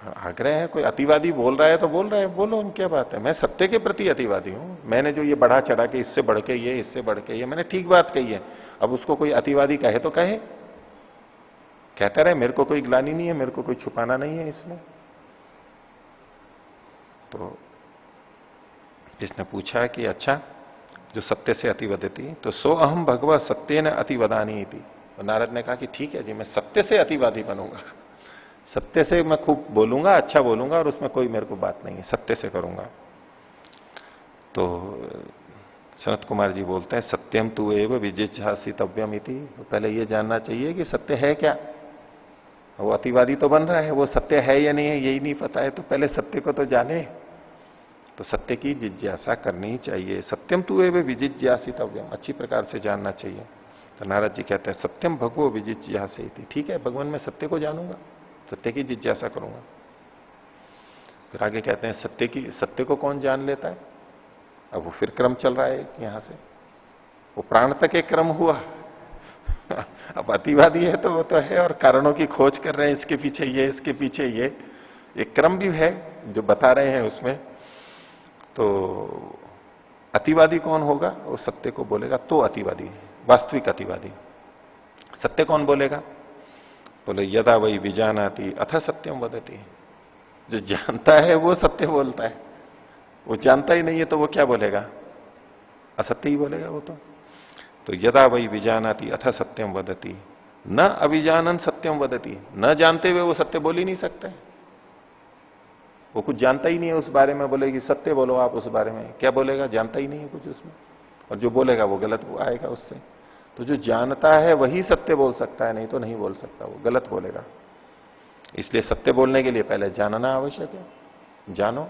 आग्रह है, कोई अतिवादी बोल रहा है तो बोल रहा है, बोलो, उनकी क्या बात है। मैं सत्य के प्रति अतिवादी हूं, मैंने जो ये बढ़ा चढ़ा के इससे बढ़ के ये, इससे बढ़ के ये, मैंने ठीक बात कही है। अब उसको कोई अतिवादी कहे तो कहे, कहता रहे, मेरे को कोई ग्लानि नहीं है, मेरे को कोई छुपाना नहीं है इसमें। तो इसने पूछा कि अच्छा, जो सत्य से अतिवदती, तो सो अहम भगवत सत्य न अतिवदानी थी, तो नारद ने कहा कि ठीक है जी, मैं सत्य से अतिवादी बनूंगा, सत्य से मैं खूब बोलूंगा, अच्छा बोलूंगा, और उसमें कोई मेरे को बात नहीं है, सत्य से करूंगा। तो सनत कुमार जी बोलते हैं सत्यम तु एव विजिज्ञासितव्यम इति। तो पहले ये जानना चाहिए कि सत्य है क्या। वो अतिवादी तो बन रहा है, वो सत्य है या नहीं है यही नहीं पता है, तो पहले सत्य को तो जाने। तो सत्य की जिज्ञासा करनी चाहिए। सत्यम तु एव विजिज्ञासितव्यम, अच्छी प्रकार से जानना चाहिए। तो नारद जी कहते हैं सत्यम भगवो विजिज्ञासे, ठीक है भगवान मैं सत्य को जानूंगा, सत्य की जिज्ञासा करूंगा। फिर आगे कहते हैं सत्य को कौन जान लेता है। अब वो फिर क्रम चल रहा है यहां से, वो प्राण तक एक क्रम हुआ। अब अतिवादी है तो वो तो है, और कारणों की खोज कर रहे हैं, इसके पीछे ये, इसके पीछे ये, एक क्रम भी है जो बता रहे हैं उसमें। तो अतिवादी कौन होगा, वो सत्य को बोलेगा तो अतिवादी है, वास्तविक अतिवादी। सत्य कौन बोलेगा, बोले यदा वही विजानाति अथ सत्यम वदति। जो जानता है वो सत्य बोलता है, वो जानता ही नहीं है तो वो क्या बोलेगा, असत्य ही बोलेगा वो तो यदा वही विजानाति अथ सत्यम वदति न अविजानन सत्यम वदति। न जानते हुए वो सत्य बोल ही नहीं सकते, वो कुछ जानता ही नहीं है उस बारे में, बोलेगी सत्य बोलो आप, उस बारे में क्या बोलेगा, जानता ही नहीं है कुछ उसमें, और जो बोलेगा वो गलत आएगा उससे। तो जो जानता है वही सत्य बोल सकता है, नहीं तो नहीं बोल सकता, वो गलत बोलेगा। इसलिए सत्य बोलने के लिए पहले जानना आवश्यक है, जानो।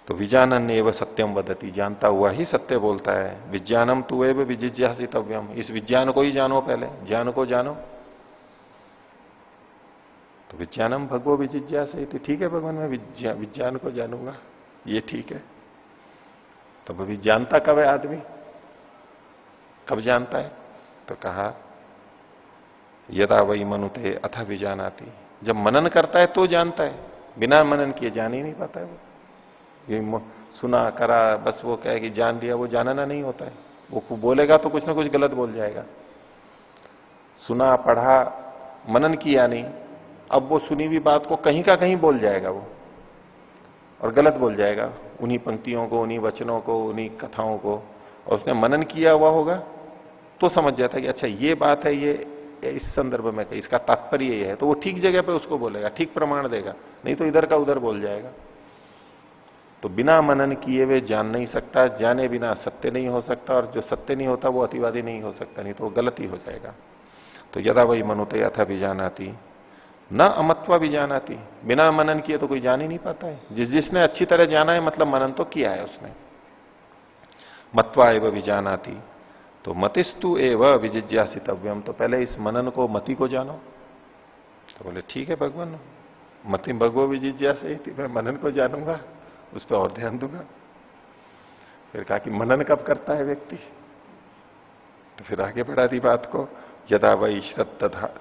तो विजानन एव सत्यम वदति, जानता हुआ ही सत्य बोलता है। विज्ञानम तु एव विजिज्ञासितव्यम, इस विज्ञान को ही जानो, पहले ज्ञान को जानो। तो विज्ञानम भगवो विजिज्ञासे, ठीक है भगवान मैं विज्ञान को जानूंगा, ये ठीक है। तब अभी जानता कब है आदमी, कब जानता है, तो कहा यदा वही मनुते अथ विजानाति, जब मनन करता है तो जानता है, बिना मनन किए जान ही नहीं पाता है वो। ये सुना करा बस वो कहे कि जान लिया, वो जानना नहीं होता है। वो बोलेगा तो कुछ ना कुछ गलत बोल जाएगा। सुना पढ़ा मनन किया नहीं, अब वो सुनी हुई बात को कहीं का कहीं बोल जाएगा वो, और गलत बोल जाएगा, उन्हीं पंक्तियों को, उन्हीं वचनों को, उन्हीं कथाओं को। और उसने मनन किया हुआ होगा तो समझ जाता है कि अच्छा ये बात है, ये इस संदर्भ में कही, इसका तात्पर्य ये है, तो वो ठीक जगह पे उसको बोलेगा, ठीक प्रमाण देगा, नहीं तो इधर का उधर बोल जाएगा। तो बिना मनन किए हुए जान नहीं सकता, जाने बिना सत्य नहीं हो सकता, और जो सत्य नहीं होता वो अतिवादी नहीं हो सकता, नहीं तो वो गलती हो जाएगा। तो यदा वही मनुते अथा विजानाति न अमत्वा विजानाति, बिना मनन किए तो कोई जान ही नहीं पाता है। जिसने अच्छी तरह जाना है मतलब मनन तो किया है उसने। मत्वा एव विजानाति, तो मतिस्तु एव विजिज्ञासितव्यम, तो पहले इस मनन को, मति को जानो। तो बोले ठीक है भगवान, मति भगवो विजिज्ञासे, मैं मनन को जानूंगा, उस पर और ध्यान दूंगा। फिर कहा कि मनन कब करता है व्यक्ति, तो फिर आगे बढ़ा दी बात को, यदा वही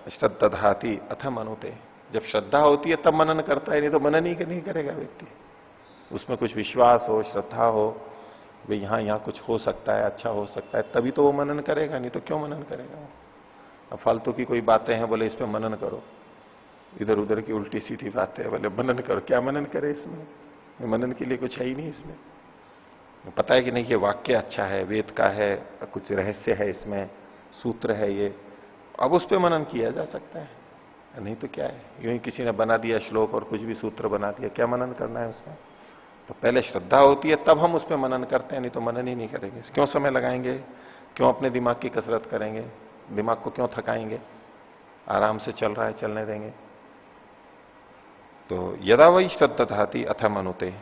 श्रद्धाति अथ मनुते, जब श्रद्धा होती है तब मनन करता है, नहीं तो मनन ही नहीं करेगा व्यक्ति। उसमें कुछ विश्वास हो, श्रद्धा हो, भाई यहां कुछ हो सकता है, अच्छा हो सकता है, तभी तो वो मनन करेगा, नहीं तो क्यों मनन करेगा वो। अब फालतू की कोई बातें हैं, बोले इस पे मनन करो, इधर उधर की उल्टी सीधी बातें हैं, बोले मनन करो, क्या मनन करे इसमें, मनन के लिए कुछ है ही नहीं इसमें। पता है कि नहीं ये वाक्य अच्छा है, वेद का है, कुछ रहस्य है इसमें, सूत्र है ये, अब उस पर मनन किया जा सकता है, नहीं तो क्या है, यूं ही किसी ने बना दिया श्लोक और कुछ भी सूत्र बना दिया, क्या मनन करना है उसमें। तो पहले श्रद्धा होती है तब हम उस पर मनन करते हैं, नहीं तो मनन ही नहीं करेंगे। क्यों समय लगाएंगे, क्यों अपने दिमाग की कसरत करेंगे, दिमाग को क्यों थकाएंगे, आराम से चल रहा है चलने देंगे। तो यदा वही श्रद्धाति अथ मनुते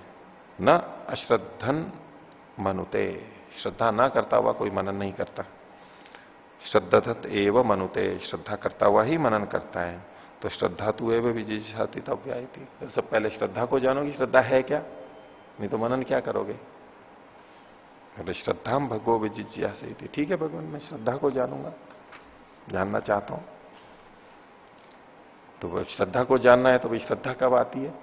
न अश्रद्धन मनुते, श्रद्धा ना करता हुआ कोई मनन नहीं करता। श्रद्धात एव मनुते, श्रद्धा करता हुआ ही मनन करता है। तो श्रद्धा तु एव विजिज्ञासित तव्यायति, सबसे पहले श्रद्धा को जानोगी, श्रद्धा है क्या, नहीं तो मनन क्या करोगे। बोले श्रद्धा भगवो विजिज्ञासित, ठीक है भगवान मैं श्रद्धा को जानूंगा, जानना चाहता हूं। तो श्रद्धा को जानना है तो भाई श्रद्धा कब आती है,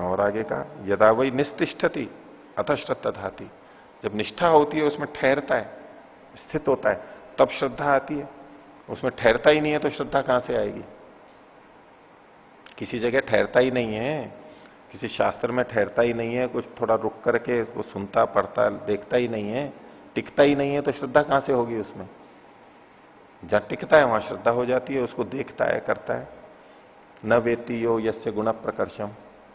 और आगे का यदा वही निस्तिष्ठति अथ श्रद्धाति, जब निष्ठा होती है उसमें ठहरता है, स्थित होता है, तब श्रद्धा आती है। उसमें ठहरता ही नहीं है तो श्रद्धा कहां से आएगी। किसी जगह ठहरता ही नहीं है, किसी शास्त्र में ठहरता ही नहीं है, कुछ थोड़ा रुक करके उसको सुनता पढ़ता देखता ही नहीं है, टिकता ही नहीं है, तो श्रद्धा कहां से होगी उसमें। जहां टिकता है वहां श्रद्धा हो जाती है, उसको देखता है, करता है। न वेत्ति यो यस्य गुण प्रकर्षम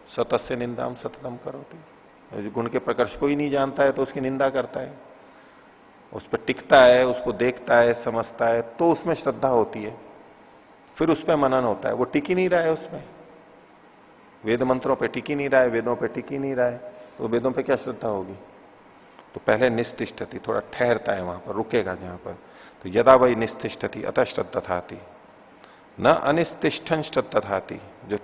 सतस्य निंदाम सततम करोति। गुण के प्रकर्ष को ही नहीं जानता है तो उसकी निंदा करता है। उस पर टिकता है, उसको देखता है, समझता है, तो उसमें श्रद्धा होती है। फिर उस पर मनन होता है। वो टिक ही नहीं रहा है उसमें, वेद मंत्रों पे टिक ही नहीं रहा है, वेदों पे टिक ही नहीं रहा है, तो वेदों पे क्या श्रद्धा होगी। तो पहले निस्तिष्ठति, थोड़ा ठहरता है वहां पर, रुकेगा जहां पर। तो यदा वही निस्तिष्ठति अतः श्रद्धाति, न अनिस्तिष्ठन श्रद्धाति। जो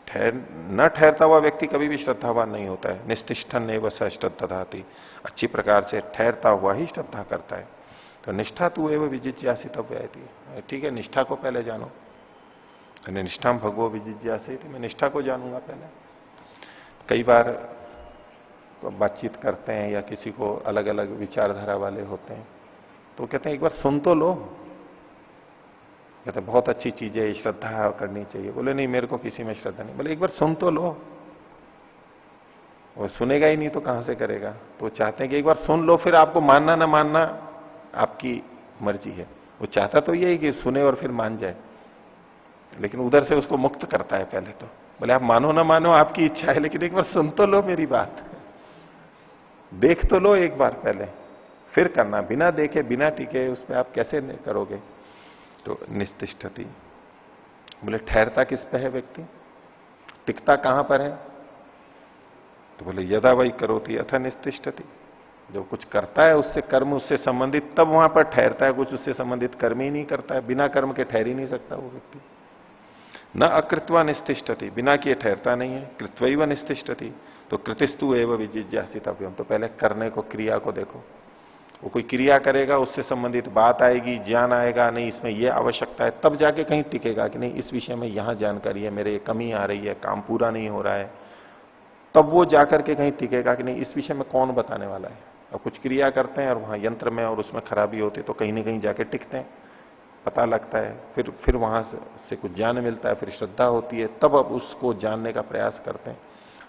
न ठहरता हुआ व्यक्ति कभी भी श्रद्धावान नहीं होता है। निस्तिष्ठन एवं स श्रद्धाति, अच्छी प्रकार से ठहरता हुआ ही श्रद्धा करता है। तो निष्ठा तू एवं विजिज्ञासितव्य, ठीक है, निष्ठा को पहले जानो। निष्ठाम भगवो विजिज्ञासे, मैं निष्ठा को जानूंगा पहले। कई बार बातचीत करते हैं या किसी को अलग अलग विचारधारा वाले होते हैं तो कहते हैं एक बार सुन तो लो। कहते हैं बहुत अच्छी चीज है, श्रद्धा करनी चाहिए। बोले नहीं, मेरे को किसी में श्रद्धा नहीं। बोले एक बार सुन तो लो। वो सुनेगा ही नहीं तो कहां से करेगा। तो चाहते हैं कि एक बार सुन लो, फिर आपको मानना ना मानना आपकी मर्जी है। वो चाहता तो यही कि सुने और फिर मान जाए, लेकिन उधर से उसको मुक्त करता है पहले तो। बोले आप मानो ना मानो आपकी इच्छा है, लेकिन एक बार सुन तो लो मेरी बात, देख तो लो एक बार पहले, फिर करना। बिना देखे बिना टिके उस पर आप कैसे करोगे। तो निस्तिष्ठति, बोले ठहरता किस पे है व्यक्ति, टिकता कहां पर है। तो बोले यदा वही करोति अथ निस्तिष्ठति, जब कुछ करता है उससे कर्म उससे संबंधित, तब वहां पर ठहरता है। कुछ उससे संबंधित कर्म ही नहीं करता है, बिना कर्म के ठहर ही नहीं सकता वो व्यक्ति। न अकृत्वा निस्तिष्ठति, बिना किए ठहरता नहीं है। कृत्वैव निस्तिष्ठति, तो कृतिस्तु एवं विजिज्ञासितव्यम, तो पहले करने को, क्रिया को देखो। वो कोई क्रिया करेगा, उससे संबंधित बात आएगी, ज्ञान आएगा, नहीं इसमें यह आवश्यकता है, तब जाके कहीं टिकेगा कि नहीं इस विषय में यहां जानकारी है, मेरे कमी आ रही है, काम पूरा नहीं हो रहा है, तब वो जाकर के कहीं टिकेगा कि नहीं इस विषय में कौन बताने वाला है। अब कुछ क्रिया करते हैं और वहां यंत्र में और उसमें खराबी होती है तो कहीं ना कहीं जाके टिकते हैं, पता लगता है, फिर वहां से कुछ ज्ञान मिलता है, फिर श्रद्धा होती है, तब अब उसको जानने का प्रयास करते हैं।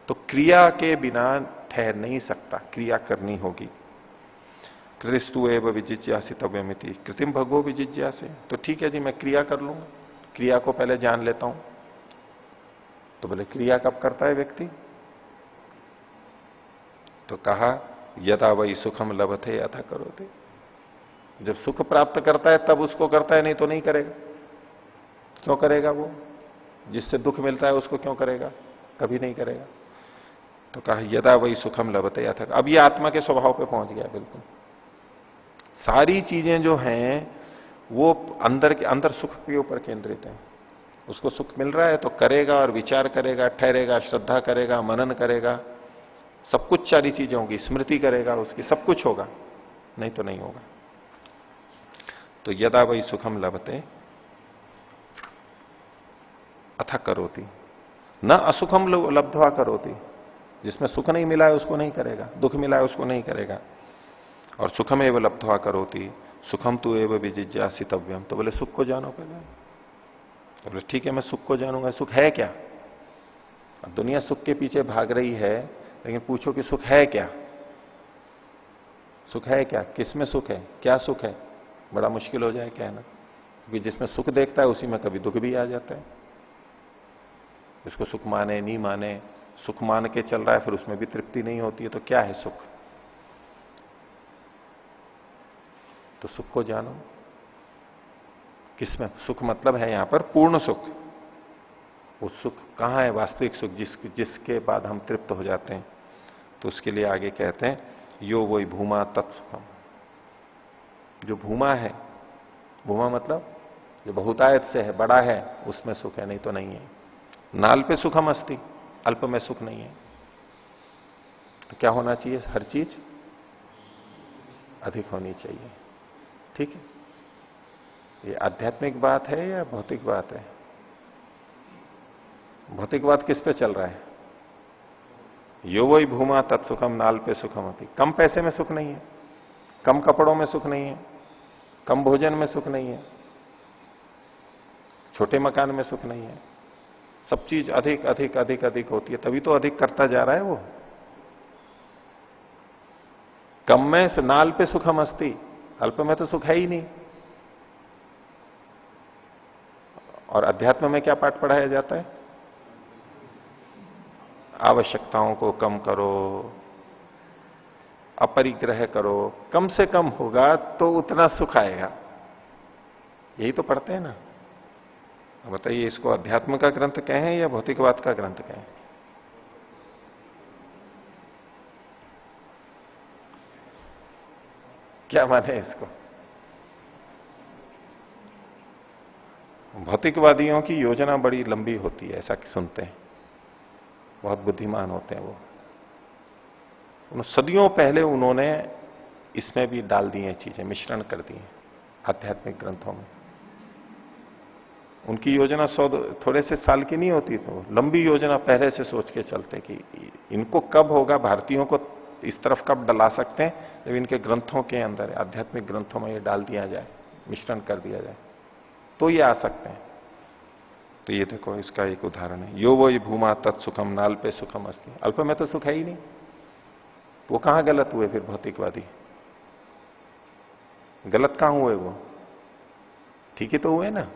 तो क्रिया के बिना ठहर नहीं सकता, क्रिया करनी होगी। कृतिस्तु एवं विजिज्ञासितव्यमिति कृतिम भगवो विजिज्ञासे, तो ठीक है जी मैं क्रिया कर लूंगा, क्रिया को पहले जान लेता हूं। तो बोले क्रिया कब करता है व्यक्ति। तो कहा यदा वही सुखम लभते अथा करोते, जब सुख प्राप्त करता है तब उसको करता है, नहीं तो नहीं करेगा। क्यों करेगा वो, जिससे दुख मिलता है उसको क्यों करेगा, कभी नहीं करेगा। तो कहा यदा वही सुखम लभते अथा। अब ये आत्मा के स्वभाव पे पहुंच गया बिल्कुल। सारी चीजें जो हैं वो अंदर सुख के ऊपर केंद्रित है। उसको सुख मिल रहा है तो करेगा और विचार करेगा, ठहरेगा, श्रद्धा करेगा, मनन करेगा, सब कुछ सारी चीजें होगी, स्मृति करेगा उसकी, सब कुछ होगा, नहीं तो नहीं होगा। तो यदा वही सुखम लभते अथ करोति, न असुखम लब्ध्वा करोति, जिसमें सुख नहीं मिला है उसको नहीं करेगा, दुख मिला है उसको नहीं करेगा। और सुखम एवं लब्ध्वा करोति सुखम तु एवं विजिज्ञासितव्यम, तो बोले सुख को जानो पहले। तो बोले ठीक है मैं सुख को जानूंगा, सुख है क्या। अब दुनिया सुख के पीछे भाग रही है, लेकिन पूछो कि सुख है क्या, सुख है क्या, किसमें सुख है, क्या सुख है, बड़ा मुश्किल हो जाए कहना। क्योंकि जिसमें सुख देखता है उसी में कभी दुख भी आ जाता है। इसको सुख माने नहीं माने, सुख मान के चल रहा है फिर उसमें भी तृप्ति नहीं होती है, तो क्या है सुख। तो सुख को जानो, किसमें सुख मतलब है यहां पर पूर्ण सुख। वो सुख कहां है, वास्तविक सुख जिसके बाद हम तृप्त हो जाते हैं। तो उसके लिए आगे कहते हैं यो वही भूमा तत्सुखम, जो भूमा है, भूमा मतलब जो बहुतायत से है, बड़ा है, उसमें सुख है, नहीं तो नहीं है। नाल पे सुखम अस्ति, अल्प में सुख नहीं है। तो क्या होना चाहिए, हर चीज अधिक होनी चाहिए। ठीक है, ये आध्यात्मिक बात है या भौतिक बात है। भौतिक बात किस पे चल रहा है, यो वही भूमा तत्सुखम, नाल पे सुखम होती। कम पैसे में सुख नहीं है, कम कपड़ों में सुख नहीं है, कम भोजन में सुख नहीं है, छोटे मकान में सुख नहीं है। सब चीज अधिक अधिक अधिक अधिक होती है, तभी तो अधिक करता जा रहा है वो। कम में नाल पे सुखम अस्ति, अल्प में तो सुख है ही नहीं। और अध्यात्म में क्या पाठ पढ़ाया जाता है? आवश्यकताओं को कम करो, अपरिग्रह करो, कम से कम होगा तो उतना सुख आएगा। यही तो पढ़ते हैं ना। बताइए, इसको अध्यात्म का ग्रंथ कहें या भौतिकवाद का ग्रंथ कहें? क्या माने इसको? भौतिकवादियों की योजना बड़ी लंबी होती है, ऐसा कि सुनते हैं। बहुत बुद्धिमान होते हैं वो। सदियों पहले उन्होंने इसमें भी डाल दी हैं चीजें, मिश्रण कर दी हैं आध्यात्मिक ग्रंथों में। उनकी योजना थोड़े से साल की नहीं होती, तो लंबी योजना पहले से सोच के चलते कि इनको कब होगा, भारतीयों को इस तरफ कब डला सकते हैं, जब इनके ग्रंथों के अंदर, आध्यात्मिक ग्रंथों में ये डाल दिया जाए, मिश्रण कर दिया जाए, तो ये आ सकते हैं। तो ये देखो, इसका एक उदाहरण है, यो वो भूमा तत्सुखम नाल पे सुखम अस्ति। अल्प में तो सुख है ही नहीं। वो कहां गलत हुए फिर भौतिकवादी? गलत कहां हुए वो? ठीक ही तो हुए ना।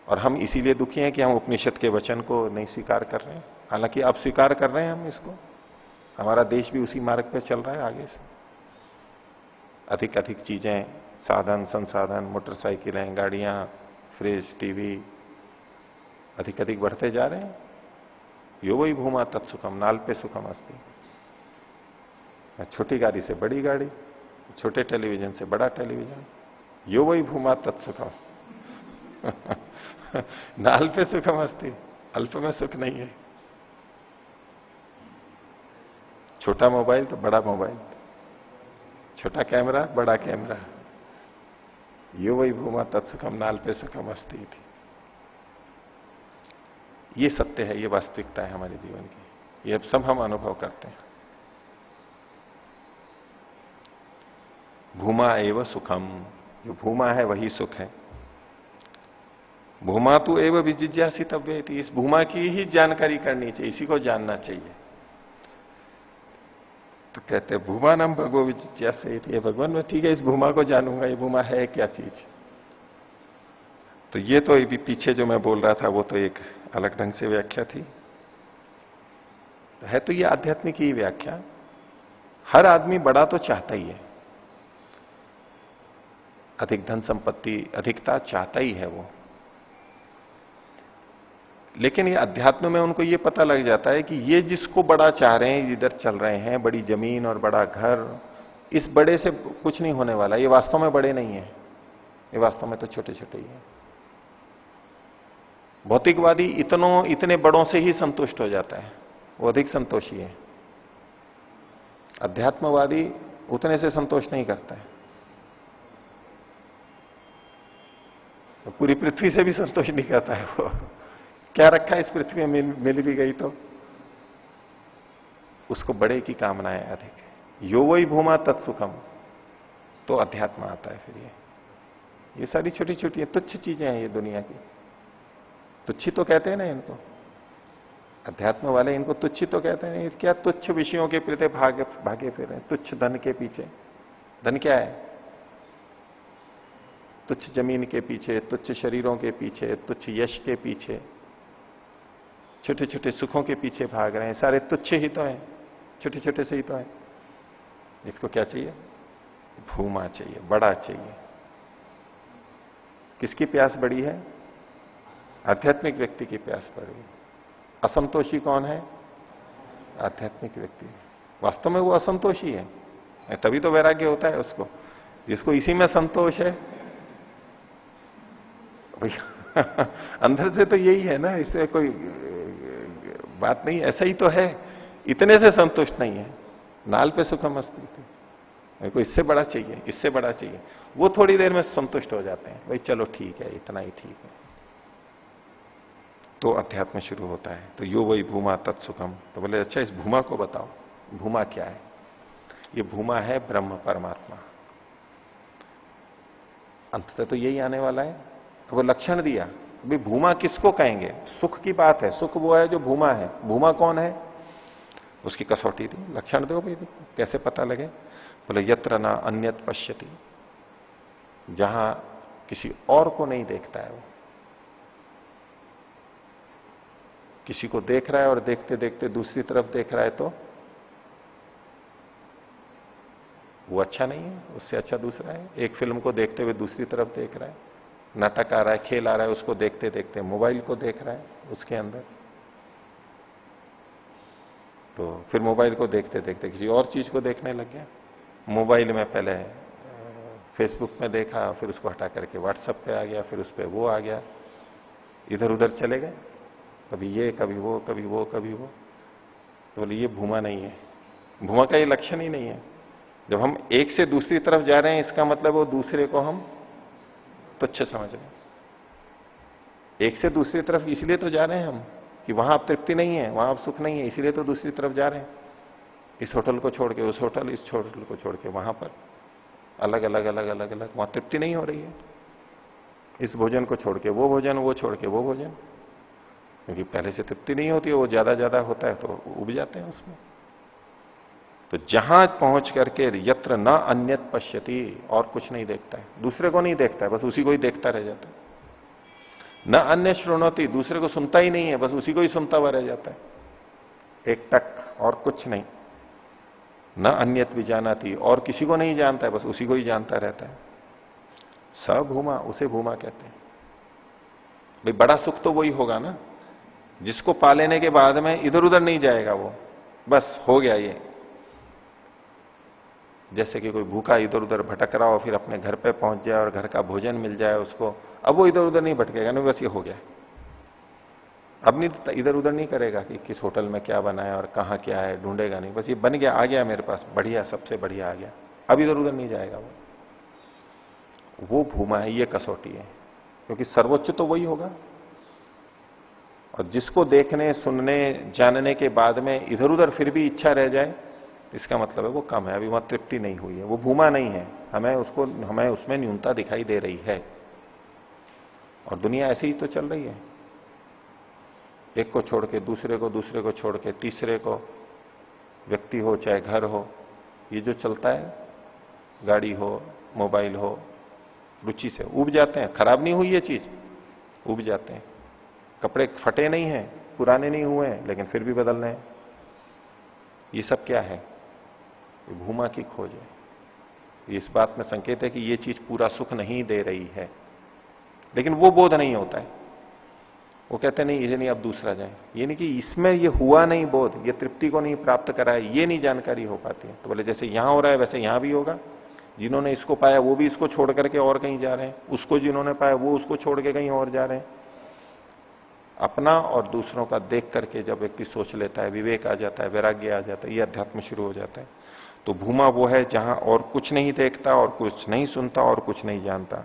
और हम इसीलिए दुखी हैं कि हम उपनिषद के वचन को नहीं स्वीकार कर रहे हैं। हालांकि अब स्वीकार कर रहे हैं हम इसको। हमारा देश भी उसी मार्ग पे चल रहा है आगे से। अधिक अधिक चीजें, साधन संसाधन, मोटरसाइकिलें, गाड़ियां, फ्रिज, टीवी, अधिक अधिक बढ़ते जा रहे हैं। यो वही भूमा तत्सुखम नाल पे सुखम अस्ति। छोटी गाड़ी से बड़ी गाड़ी, छोटे टेलीविजन से बड़ा टेलीविजन, यो वही भूमा तत्सुखम। नाल पे सुखम अस्ति, अल्प में सुख नहीं है। छोटा मोबाइल तो बड़ा मोबाइल, छोटा कैमरा बड़ा कैमरा, यो वही भूमा तत्सुखम नाल पे सुखम अस्ति थी। ये सत्य है, ये वास्तविकता है हमारे जीवन की। ये सब हम अनुभव करते हैं। भूमा एव सुखम, जो भूमा है वही सुख है। भूमा तो एव विजिज्ञासितव्य थी, इस भूमा की ही जानकारी करनी चाहिए, इसी को जानना चाहिए। तो कहते हैं भूमा नाम भगवो विजिज्ञासे थी, भगवान में ठीक है, इस भूमा को जानूंगा, ये भूमा है क्या चीज। तो ये तो अभी पीछे जो मैं बोल रहा था वो तो एक अलग ढंग से व्याख्या थी। तो है तो ये आध्यात्मिक ही व्याख्या। हर आदमी बड़ा तो चाहता ही है, अधिक धन संपत्ति, अधिकता चाहता ही है वो। लेकिन ये अध्यात्म में उनको ये पता लग जाता है कि ये जिसको बड़ा चाह रहे हैं, इधर चल रहे हैं, बड़ी जमीन और बड़ा घर, इस बड़े से कुछ नहीं होने वाला। ये वास्तव में बड़े नहीं है, ये वास्तव में तो छोटे छोटे ही है। भौतिकवादी इतने बड़ों से ही संतुष्ट हो जाता है, वो अधिक संतोषी है। अध्यात्मवादी उतने से संतोष नहीं करता है, तो पूरी पृथ्वी से भी संतोष नहीं करता है वो। क्या रखा है इस पृथ्वी में, मिल भी गई तो उसको बड़े की कामनाएं अधिक है। यो वही भूमा तत्सुखम, तो अध्यात्म आता है फिर। ये सारी छोटी छोटी तुच्छ चीजें हैं ये दुनिया की। तुच्छी तो कहते हैं ना इनको, अध्यात्म वाले इनको तुच्छी तो कहते हैं। क्या तुच्छ विषयों के प्रति भागे फिर रहे हैं, तुच्छ धन के पीछे। धन क्या है? तुच्छ जमीन के पीछे, तुच्छ शरीरों के पीछे, तुच्छ यश के पीछे, छोटे छोटे सुखों के पीछे भाग रहे हैं। सारे तुच्छ ही तो हैं, छोटे छोटे से ही तो हैं। इसको क्या चाहिए? भूमा चाहिए, बड़ा चाहिए। किसकी प्यास बड़ी है? आध्यात्मिक व्यक्ति की प्यास बड़ी है। असंतोषी कौन है? आध्यात्मिक व्यक्ति। वास्तव में वो असंतोषी है, तभी तो वैराग्य होता है उसको। जिसको इसी में संतोष है अंदर से तो यही है ना, इससे कोई बात नहीं, ऐसा ही तो है। इतने से संतुष्ट नहीं है। नाल पे सुखम अस्ति, मेरे को इससे बड़ा चाहिए, इससे बड़ा चाहिए। वो थोड़ी देर में संतुष्ट हो जाते हैं, भाई चलो ठीक है, इतना ही ठीक है। तो अध्यात्म शुरू होता है। तो यो वही भूमा तत्सुखम। तो बोले अच्छा, इस भूमा को बताओ, भूमा क्या है? ये भूमा है ब्रह्म परमात्मा। अंततः तो यही आने वाला है। तो वो लक्षण दिया, भाई भूमा किसको कहेंगे? सुख की बात है, सुख वो है जो भूमा है। भूमा कौन है? उसकी कसौटी दी, लक्षण दो भाई, कैसे पता लगे? बोले यत्र ना अन्यत पश्यति, जहां किसी और को नहीं देखता है वो, किसी को देख रहा है और देखते देखते दूसरी तरफ देख रहा है तो वो अच्छा नहीं है, उससे अच्छा दूसरा है। एक फिल्म को देखते हुए दूसरी तरफ देख रहा है, नाटक आ रहा है, खेल आ रहा है, उसको देखते देखते मोबाइल को देख रहा है उसके अंदर, तो फिर मोबाइल को देखते देखते किसी और चीज को देखने लग गया। मोबाइल में पहले फेसबुक में देखा, फिर उसको हटा करके व्हाट्सएप पे आ गया, फिर उस पर वो आ गया, इधर उधर चले गए, कभी ये कभी वो कभी वो कभी वो। तो बोले ये भूमा नहीं है, भूमा का ये लक्षण ही नहीं है। जब हम एक से दूसरी तरफ जा रहे हैं इसका मतलब वो दूसरे को हम तुच्छ समझ रहे हैं। एक से दूसरी तरफ इसलिए तो जा रहे हैं हम कि वहां अब तृप्ति नहीं है, वहां अब सुख नहीं है, इसीलिए तो दूसरी तरफ जा रहे हैं। इस होटल को छोड़ के उस होटल, इस होटल को छोड़ के वहां पर, अलग अलग अलग अलग अलग, वहां तृप्ति नहीं हो रही है। इस भोजन को छोड़ के वो भोजन, वो छोड़ के वो भोजन, क्योंकि पहले से तृप्ति नहीं होती है, वो ज्यादा ज्यादा होता है तो उब जाते हैं उसमें। तो जहां पहुंच करके यत्र न अन्यत पश्यति, और कुछ नहीं देखता है, दूसरे को नहीं देखता है, बस उसी को ही देखता रह जाता है। न अन्य श्रोणोति, दूसरे को सुनता ही नहीं है, बस उसी को ही सुनता हुआ रह जाता है, एक टक और कुछ नहीं। न अन्यत भी जानाती, और किसी को नहीं जानता है, बस उसी को ही जानता रहता है। स भूमा, उसे भूमा कहते हैं। भाई बड़ा सुख तो वही होगा ना जिसको पा लेने के बाद में इधर उधर नहीं जाएगा, वो बस हो गया ये। जैसे कि कोई भूखा इधर उधर भटक रहा हो, फिर अपने घर पे पहुंच जाए और घर का भोजन मिल जाए उसको, अब वो इधर उधर नहीं भटकेगा ना, बस ये हो गया। अब नहीं इधर उधर नहीं करेगा कि किस होटल में क्या बना है और कहां क्या है, ढूंढेगा नहीं, बस ये बन गया, आ गया मेरे पास, बढ़िया, सबसे बढ़िया आ गया, अब इधर उधर नहीं जाएगा वो भूमा है, ये कसौटी है। क्योंकि सर्वोच्च तो वही होगा, और जिसको देखने सुनने जानने के बाद में इधर उधर फिर भी इच्छा रह जाए, इसका मतलब है वो कम है, अभी वहां तृप्ति नहीं हुई है, वो भूमा नहीं है, हमें उसमें न्यूनता दिखाई दे रही है। और दुनिया ऐसी ही तो चल रही है, एक को छोड़ के दूसरे को, दूसरे को छोड़ के तीसरे को, व्यक्ति हो चाहे घर हो, ये जो चलता है, गाड़ी हो मोबाइल हो, रुचि से उब जाते हैं। खराब नहीं हुई ये चीज, उब जाते हैं। कपड़े फटे नहीं हैं, पुराने नहीं हुए हैं, लेकिन फिर भी बदलने हैं। ये सब क्या है? ये भूमा की खोज है। इस बात में संकेत है कि ये चीज पूरा सुख नहीं दे रही है, लेकिन वो बोध नहीं होता है। वो कहते नहीं इसे नहीं, अब दूसरा जाए। ये नहीं कि इसमें ये हुआ नहीं बोध, ये तृप्ति को नहीं प्राप्त करा है, ये नहीं जानकारी हो पाती है। तो बोले जैसे यहां हो रहा है वैसे यहां भी होगा। जिन्होंने इसको पाया वो भी इसको छोड़ करके और कहीं जा रहे हैं, उसको जिन्होंने पाया वो उसको छोड़ के कहीं और जा रहे हैं। अपना और दूसरों का देख करके जब व्यक्ति सोच लेता है, विवेक आ जाता है, वैराग्य आ जाता है, ये अध्यात्म शुरू हो जाता है। तो भूमा वो है जहां और कुछ नहीं देखता, और कुछ नहीं सुनता, और कुछ नहीं जानता।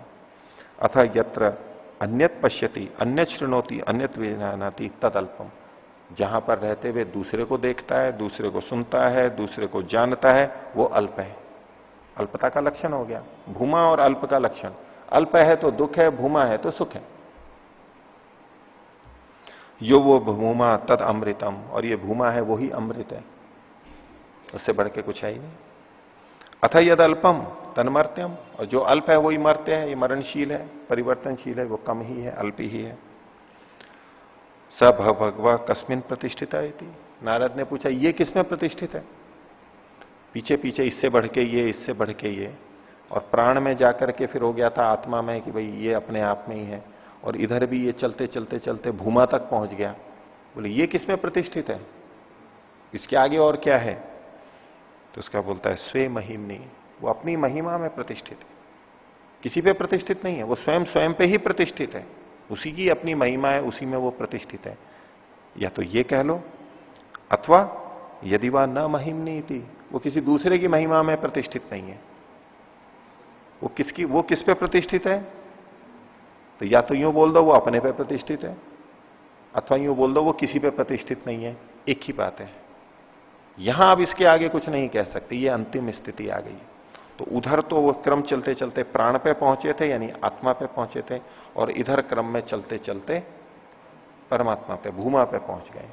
अथा यत्र अन्यत पश्यति, अन्यत श्रृणोति, अन्यत विजानाति तदल्पम, जहां पर रहते हुए दूसरे को देखता है, दूसरे को सुनता है, दूसरे को जानता है, वो अल्प है। अल्पता का लक्षण हो गया भूमा, और अल्प का लक्षण। अल्प है तो दुख है, भूमा है तो सुख है। यो वो भूमा तद अमृतम, और ये भूमा है वही अमृत है, उससे बढ़ के कुछ है ही नहीं। अथ यद अल्पम तन्मर्त्यम, और जो अल्प है वही मर्त्य है, ये मरणशील है, परिवर्तनशील है, वो कम ही है, अल्प ही है। स भगवा कस्मिन प्रतिष्ठित है? नारद ने पूछा ये किसमें प्रतिष्ठित है? पीछे पीछे इससे बढ़ के ये, इससे बढ़ के ये, और प्राण में जाकर के फिर हो गया था आत्मा में कि भाई ये अपने आप में ही है, और इधर भी ये चलते चलते चलते भूमा तक पहुंच गया। बोले ये किसमें प्रतिष्ठित है, इसके आगे और क्या है? तो उसका बोलता है स्वे महिमनी, वो अपनी महिमा में प्रतिष्ठित है, किसी पे प्रतिष्ठित नहीं है, वो स्वयं स्वयं पे ही प्रतिष्ठित है, उसी की अपनी महिमा है, उसी में वो प्रतिष्ठित है। या तो ये कह लो, अथवा यदि वह न महिमनी थी, वो किसी दूसरे की महिमा में प्रतिष्ठित नहीं है। वो किस पे प्रतिष्ठित है? तो या तो यूं बोल दो वो अपने पे प्रतिष्ठित है, अथवा यूं बोल दो वो किसी पे प्रतिष्ठित नहीं है। एक ही बात है। यहां अब इसके आगे कुछ नहीं कह सकते, ये अंतिम स्थिति आ गई। तो उधर तो वो क्रम चलते चलते प्राण पे पहुंचे थे, यानी आत्मा पे पहुंचे थे, और इधर क्रम में चलते चलते परमात्मा पे, भूमा पे पहुंच गए।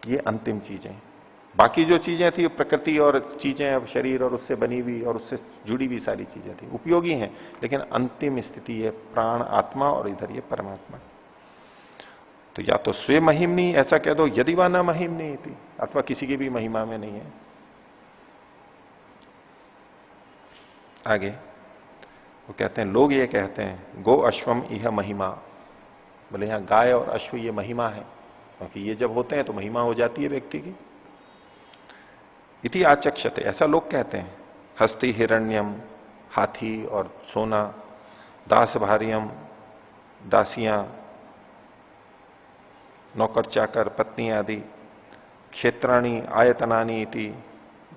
ये अंतिम चीजें। बाकी जो चीजें थी प्रकृति और चीजें, शरीर और उससे बनी हुई और उससे जुड़ी हुई सारी चीजें थी, उपयोगी हैं, लेकिन अंतिम स्थिति है प्राण आत्मा, और इधर ये परमात्मा। तो या तो स्वे महिमनी ऐसा कह दो, यदि वा न महिमनी थी, अथवा किसी की भी महिमा में नहीं है। आगे वो कहते हैं, लोग ये कहते हैं गो अश्वम यह महिमा, बोले यहां गाय और अश्व ये महिमा है, क्योंकि ये जब होते हैं तो महिमा हो जाती है व्यक्ति की। इति आचक्षते, ऐसा लोग कहते हैं। हस्ति हिरण्यम, हाथी और सोना, दास भार्यम, दासियां, नौकर चाकर, पत्नी आदि, क्षेत्राणी आयतनानी इति,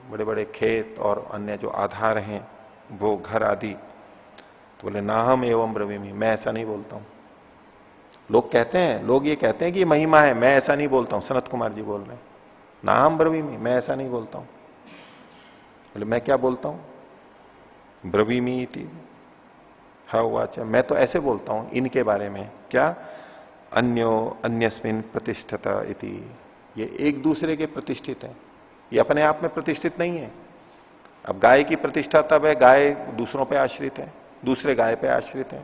बड़े बड़े खेत और अन्य जो आधार हैं वो घर आदि। तो बोले नाहम एवं ब्रवीमी, मैं ऐसा नहीं बोलता हूं। लोग कहते हैं, लोग ये कहते हैं कि महिमा है, मैं ऐसा नहीं बोलता हूं। सनत कुमार जी बोल रहे हैं नाहम ब्रवीमी, मैं ऐसा नहीं बोलता हूं। बोले मैं क्या बोलता हूं? ब्रवीमी इति हा वाच, मैं तो ऐसे बोलता हूं इनके बारे में। क्या? अन्यो अन्यस्मिन प्रतिष्ठता इति, ये एक दूसरे के प्रतिष्ठित है, ये अपने आप में प्रतिष्ठित नहीं है। अब गाय की प्रतिष्ठा तब है, गाय दूसरों पे आश्रित है, दूसरे गाय पे आश्रित है,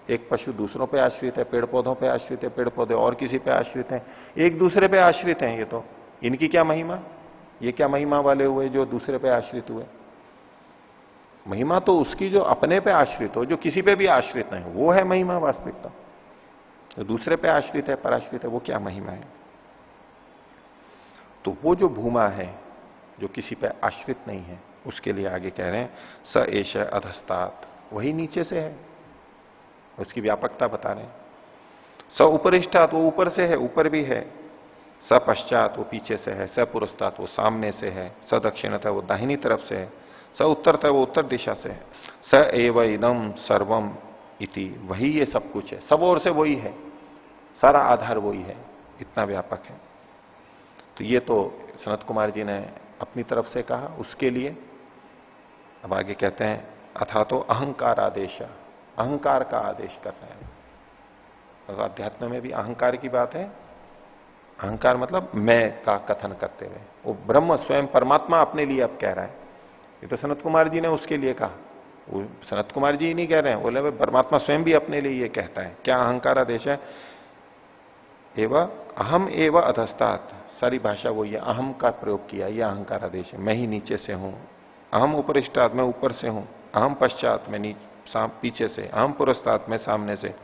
एक पशु दूसरों पे आश्रित है, पेड़ पौधों पे आश्रित है, पेड़ पौधे और किसी पे आश्रित हैं, एक दूसरे पे आश्रित हैं। ये तो इनकी क्या महिमा, ये क्या महिमा वाले हुए जो दूसरे पे आश्रित हुए? महिमा तो उसकी जो अपने पे आश्रित हो, जो किसी पे भी आश्रित नहीं हो, वो है महिमा वास्तविकता। जो दूसरे पे आश्रित है, पराश्रित है, वो क्या महिमा है? तो वो जो भूमा है जो किसी पे आश्रित नहीं है, उसके लिए आगे कह रहे हैं स एष अधस्तात, वही नीचे से है, उसकी व्यापकता बता रहे हैं। स उपरिष्ठात, वो ऊपर से है, ऊपर भी है। स पश्चात, वो पीछे से है। स पुरस्तात, वो सामने से है। स दक्षिणतः, वो दाहिनी तरफ से है। स उत्तरतः, वो उत्तर दिशा से है। स एव इदम सर्वम इति, वही ये सब कुछ है, सब ओर से वही है, सारा आधार वही है, इतना व्यापक है। तो ये तो सनत कुमार जी ने अपनी तरफ से कहा उसके लिए। अब आगे कहते हैं अथा तो अहंकार आदेश, अहंकार का आदेश कर रहे हैं। तो अध्यात्म में भी अहंकार की बात है। अहंकार मतलब मैं का कथन करते हुए, वो ब्रह्म स्वयं परमात्मा अपने लिए अब कह रहा है। ये तो सनत कुमार जी ने उसके लिए कहा, वो सनत कुमार जी नहीं कह रहे हैं, बोले भाई परमात्मा स्वयं भी अपने लिए ये कहता है। क्या अहंकार आदेश है? एवं अहम एवं अधस्तात, सारी भाषा वो ये अहम का प्रयोग किया, यह अहंकार आदेश है। मैं ही नीचे से हूं, अहम उपरिष्टात, मैं ऊपर से हूं, अहम पश्चात, मैं पीछे से, अहम पुरस्तात, मैं सामने से,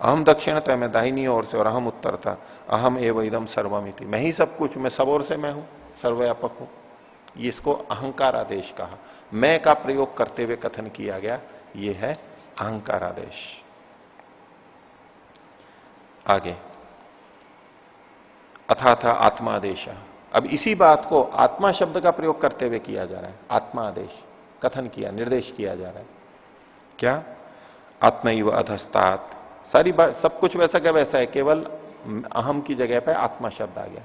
अहम दक्षिणतः, मैं दाहिनी ओर से, और अहम उत्तरतः, अहम एवं इदम सर्वमिति, मैं ही सब कुछ, मैं सब ओर से मैं हूं, सर्वव्यापक हूं। ये इसको अहंकार आदेश कहा, मैं का प्रयोग करते हुए कथन किया गया, ये है अहंकार आदेश। आगे अथाथा आत्मादेश, अब इसी बात को आत्मा शब्द का प्रयोग करते हुए किया जा रहा है। आत्मा आदेश कथन किया, निर्देश किया जा रहा है। क्या? आत्मैव अधस्तात, सारी बात सब कुछ वैसा क्या वैसा है, केवल अहम की जगह पे आत्मा शब्द आ गया।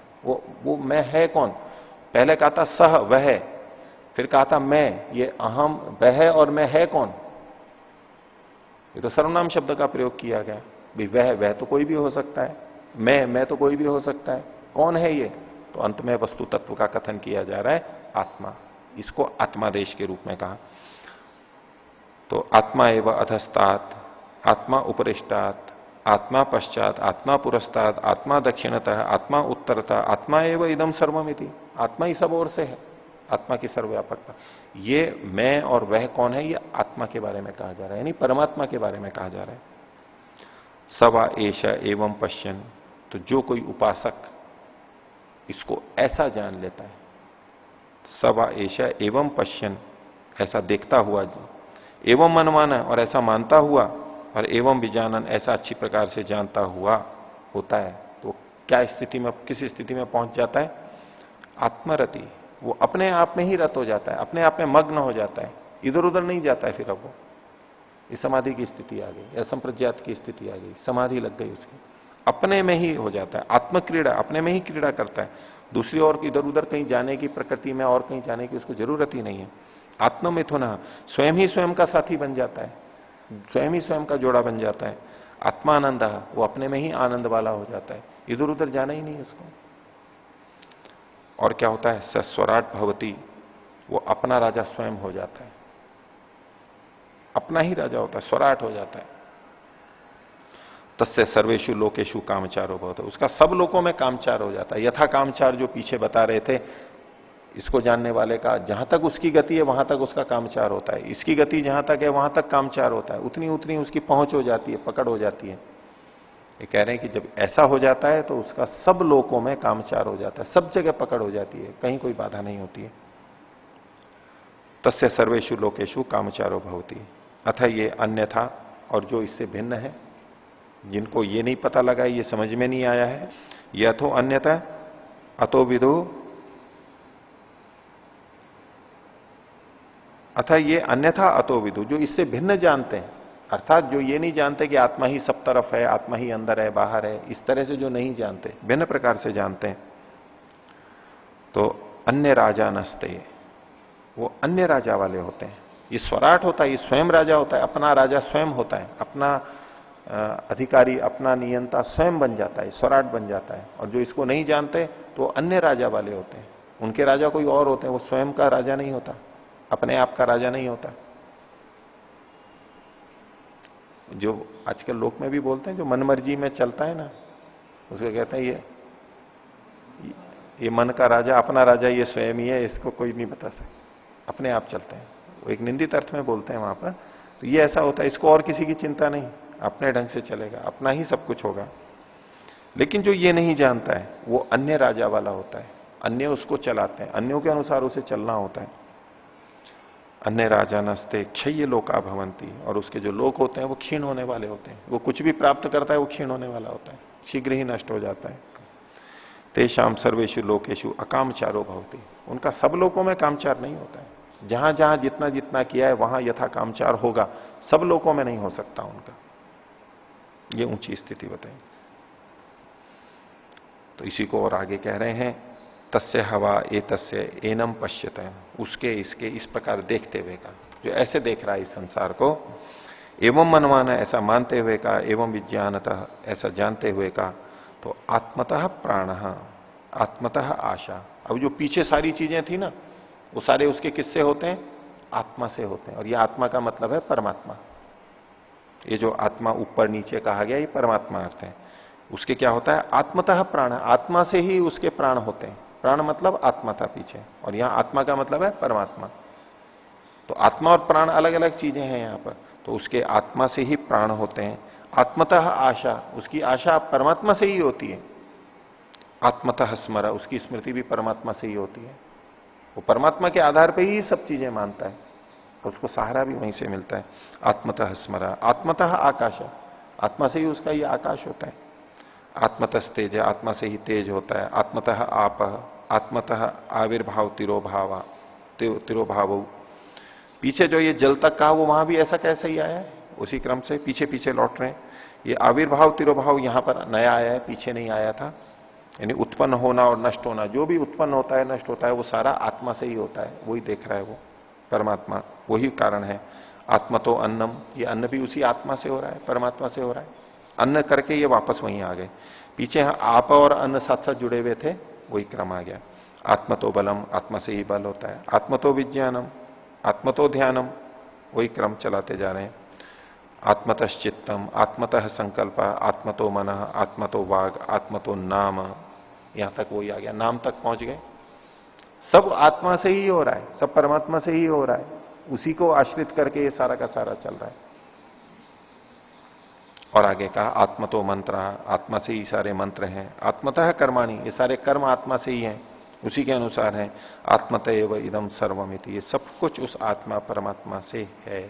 वो मैं है कौन? पहले कहा था सह, वह, फिर कहा था मैं, ये अहम वह और मैं है कौन? ये तो सर्वनाम शब्द का प्रयोग किया गया। भाई वह तो कोई भी हो सकता है, मैं तो कोई भी हो सकता है, कौन है ये? तो अंत में वस्तु तत्व का कथन किया जा रहा है, आत्मा। इसको आत्मादेश के रूप में कहा। तो आत्मा एवं अधस्तात, आत्मा उपरिष्टात, आत्मा पश्चात, आत्मा पुरस्ताद, आत्मा दक्षिणतः, आत्मा उत्तरतः, आत्मा एवं इदम सर्वमिति, आत्मा ही सब ओर से है, आत्मा की सर्वव्यापकता। ये मैं और वह कौन है, ये आत्मा के बारे में कहा जा रहा है, यानी परमात्मा के बारे में कहा जा रहा है। सवा एशा एवं पश्यन, तो जो कोई उपासक इसको ऐसा जान लेता है, सवा एशा एवं पश्यन, ऐसा देखता हुआ, एवं मनमाना, और ऐसा मानता हुआ, और एवं विजानन, ऐसा अच्छी प्रकार से जानता हुआ होता है, तो क्या स्थिति में, किस स्थिति में पहुंच जाता है? आत्मरति, वो अपने आप में ही रत हो जाता है, अपने आप में मग्न हो जाता है, इधर उधर नहीं जाता है। फिर अब वो इस समाधि की स्थिति आ गई, या संप्रज्ञात की स्थिति आ गई, समाधि लग गई उसकी, अपने में ही हो जाता है। आत्मक्रीड़ा, अपने में ही क्रीड़ा करता है, दूसरी ओर इधर उधर कहीं जाने की, प्रकृति में और कहीं जाने की उसको जरूरत ही नहीं है। आत्ममिथुन, स्वयं ही स्वयं का साथी बन जाता है, स्वयं ही स्वयं का जोड़ा बन जाता है। आत्मानंद, वो अपने में ही आनंद वाला हो जाता है, इधर उधर जाना ही नहीं उसको। और क्या होता है? सस्वराट भवती, वो अपना राजा स्वयं हो जाता है, अपना ही राजा होता है, स्वराट हो जाता है। तस्य सर्वेषु लोकेषु कामचारो भवति, उसका सब लोकों में कामचार हो जाता है। यथा कामचार जो पीछे बता रहे थे, इसको जानने वाले का जहां तक उसकी गति है वहां तक उसका कामचार होता है, इसकी गति जहां तक है वहां तक कामचार होता है, उतनी उतनी उसकी पहुंच हो जाती है, पकड़ हो जाती है। ये कह रहे हैं कि जब ऐसा हो जाता है तो उसका सब लोकों में कामचार हो जाता है, सब जगह पकड़ हो जाती है, कहीं कोई बाधा नहीं होती है। तस्य सर्वेषु लोकेषु कामचारो भवति। अथ ये अन्यथा, और जो इससे भिन्न है, जिनको ये नहीं पता लगा, ये समझ में नहीं आया है, ये अथो अन्यथा अतो विदु, अथा ये अन्यथा अतो विदु, जो इससे भिन्न जानते हैं, अर्थात जो ये नहीं जानते कि आत्मा ही सब तरफ है, आत्मा ही अंदर है बाहर है, इस तरह से जो नहीं जानते, भिन्न प्रकार से जानते हैं, तो अन्य राजा नस्ते, वो अन्य राजा वाले होते हैं। ये स्वराट होता है, ये स्वयं राजा होता है, अपना राजा स्वयं होता है, अपना अधिकारी, अपना नियंता स्वयं बन जाता है, स्वराट बन जाता है। और जो इसको नहीं जानते तो अन्य राजा वाले होते हैं, उनके राजा कोई और होते हैं, वो स्वयं का राजा नहीं होता, अपने आप का राजा नहीं होता। जो आजकल लोक में भी बोलते हैं, जो मनमर्जी में चलता है ना, उसको कहते हैं ये मन का राजा, अपना राजा ये स्वयं ही है, इसको कोई नहीं बता सकता, अपने आप चलते हैं। वो एक निंदित अर्थ में बोलते हैं वहां पर। तो ये ऐसा होता है, इसको और किसी की चिंता नहीं, अपने ढंग से चलेगा, अपना ही सब कुछ होगा। लेकिन जो ये नहीं जानता है वो अन्य राजा वाला होता है, अन्य उसको चलाते हैं, अन्यों के अनुसार उसे चलना होता है। अन्य राजा नस्ते क्षय लोका भवंती, और उसके जो लोक होते हैं वो क्षीण होने वाले होते हैं, वो कुछ भी प्राप्त करता है वो क्षीण होने वाला होता है, शीघ्र ही नष्ट हो जाता है। तेषाम सर्वेषु लोकेषु अकामचारो भवति, उनका सब लोकों में कामचार नहीं होता है। जहां जहां जितना जितना किया है वहां यथा कामचार होगा, सब लोकों में नहीं हो सकता उनका। ये ऊंची स्थिति बताई। तो इसी को और आगे कह रहे हैं, तस्य हवा ए तस्य एनम पश्यत, उसके इसके इस प्रकार देखते हुए का, जो ऐसे देख रहा है इस संसार को, एवं मनमाना, ऐसा मानते हुए का, एवं विज्ञानतः, ऐसा जानते हुए का, तो आत्मतः प्राण, आत्मतः आशा। अब जो पीछे सारी चीजें थी ना, वो सारे उसके किससे होते हैं? आत्मा से होते हैं। और ये आत्मा का मतलब है परमात्मा। ये जो आत्मा ऊपर नीचे कहा गया, ये परमात्मा अर्थ है। उसके क्या होता है? आत्मतः प्राण, आत्मा से ही उसके प्राण होते हैं। प्राण मतलब आत्मा था पीछे, और यहां आत्मा का मतलब है परमात्मा। तो आत्मा और प्राण अलग अलग चीजें हैं यहां पर। तो उसके आत्मा से ही प्राण होते हैं। आत्मतः आशा, उसकी आशा परमात्मा से ही होती है। आत्मतः स्मरा, उसकी स्मृति भी परमात्मा से ही होती है। वो परमात्मा के आधार पर ही सब चीजें मानता है, तो उसको सहारा भी वहीं से मिलता है। आत्मतः स्मरा, आत्मतः आकाश, आत्मा से ही उसका ये आकाश होता है। आत्मतः तेज, आत्मा से ही तेज होता है। आत्मतः आप, आत्मतः आविर्भाव तिरोभाव, तिरोभाव। पीछे जो ये जल तक कहा, वो वहां भी ऐसा कैसे ही आया है, उसी क्रम से पीछे पीछे लौट रहे हैं। ये आविर्भाव तिरोभाव यहां पर नया आया है, पीछे नहीं आया था। यानी उत्पन्न होना और नष्ट होना, जो भी उत्पन्न होता है नष्ट होता है, वो सारा आत्मा से ही होता है। वही देख रहा है वो परमात्मा, वही कारण है। आत्मा तो अन्नम, ये अन्न भी उसी आत्मा से हो रहा है, परमात्मा से हो रहा है। अन्न करके ये वापस वहीं आ गए। पीछे आप और अन्न साथ साथ जुड़े हुए थे, वही क्रम आ गया। आत्मा तो बलम, आत्मा से ही बल होता है। आत्मा तो विज्ञानम, आत्मा तो ध्यानम, वही क्रम चलाते जा रहे हैं। आत्मतः चित्तम, आत्मतः संकल्प, आत्मा तो मन, आत्मा तो वाग, आत्मा तो नाम, यहां तक वही आ गया, नाम तक पहुंच गए। सब आत्मा से ही हो रहा है, सब परमात्मा से ही हो रहा है। उसी को आश्रित करके ये सारा का सारा चल रहा है। और आगे कहा आत्मा तो मंत्र, आत्मा से ही सारे मंत्र हैं। आत्मतः कर्माणि, ये सारे कर्म आत्मा से ही हैं, उसी के अनुसार है। आत्मतः एव इदम सर्वमिति, ये सब कुछ उस आत्मा परमात्मा से है।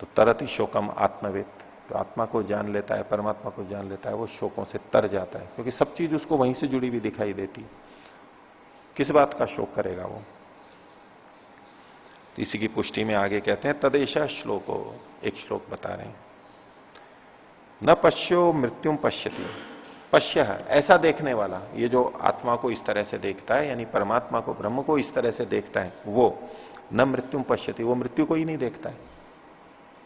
तो तरति शोकम आत्मवेद, तो आत्मा को जान लेता है, परमात्मा को जान लेता है, वो शोकों से तर जाता है, क्योंकि सब चीज उसको वहीं से जुड़ी हुई दिखाई देती है। किस बात का शोक करेगा वो? तो इसी की पुष्टि में आगे कहते हैं तदेशा श्लोको, एक श्लोक बता रहे हैं। न पश्यो मृत्युम पश्यति, पश्य है ऐसा देखने वाला, ये जो आत्मा को इस तरह से देखता है, यानी परमात्मा को, ब्रह्म को इस तरह से देखता है, वो न मृत्युम पश्यति, वो मृत्यु को ही नहीं देखता है।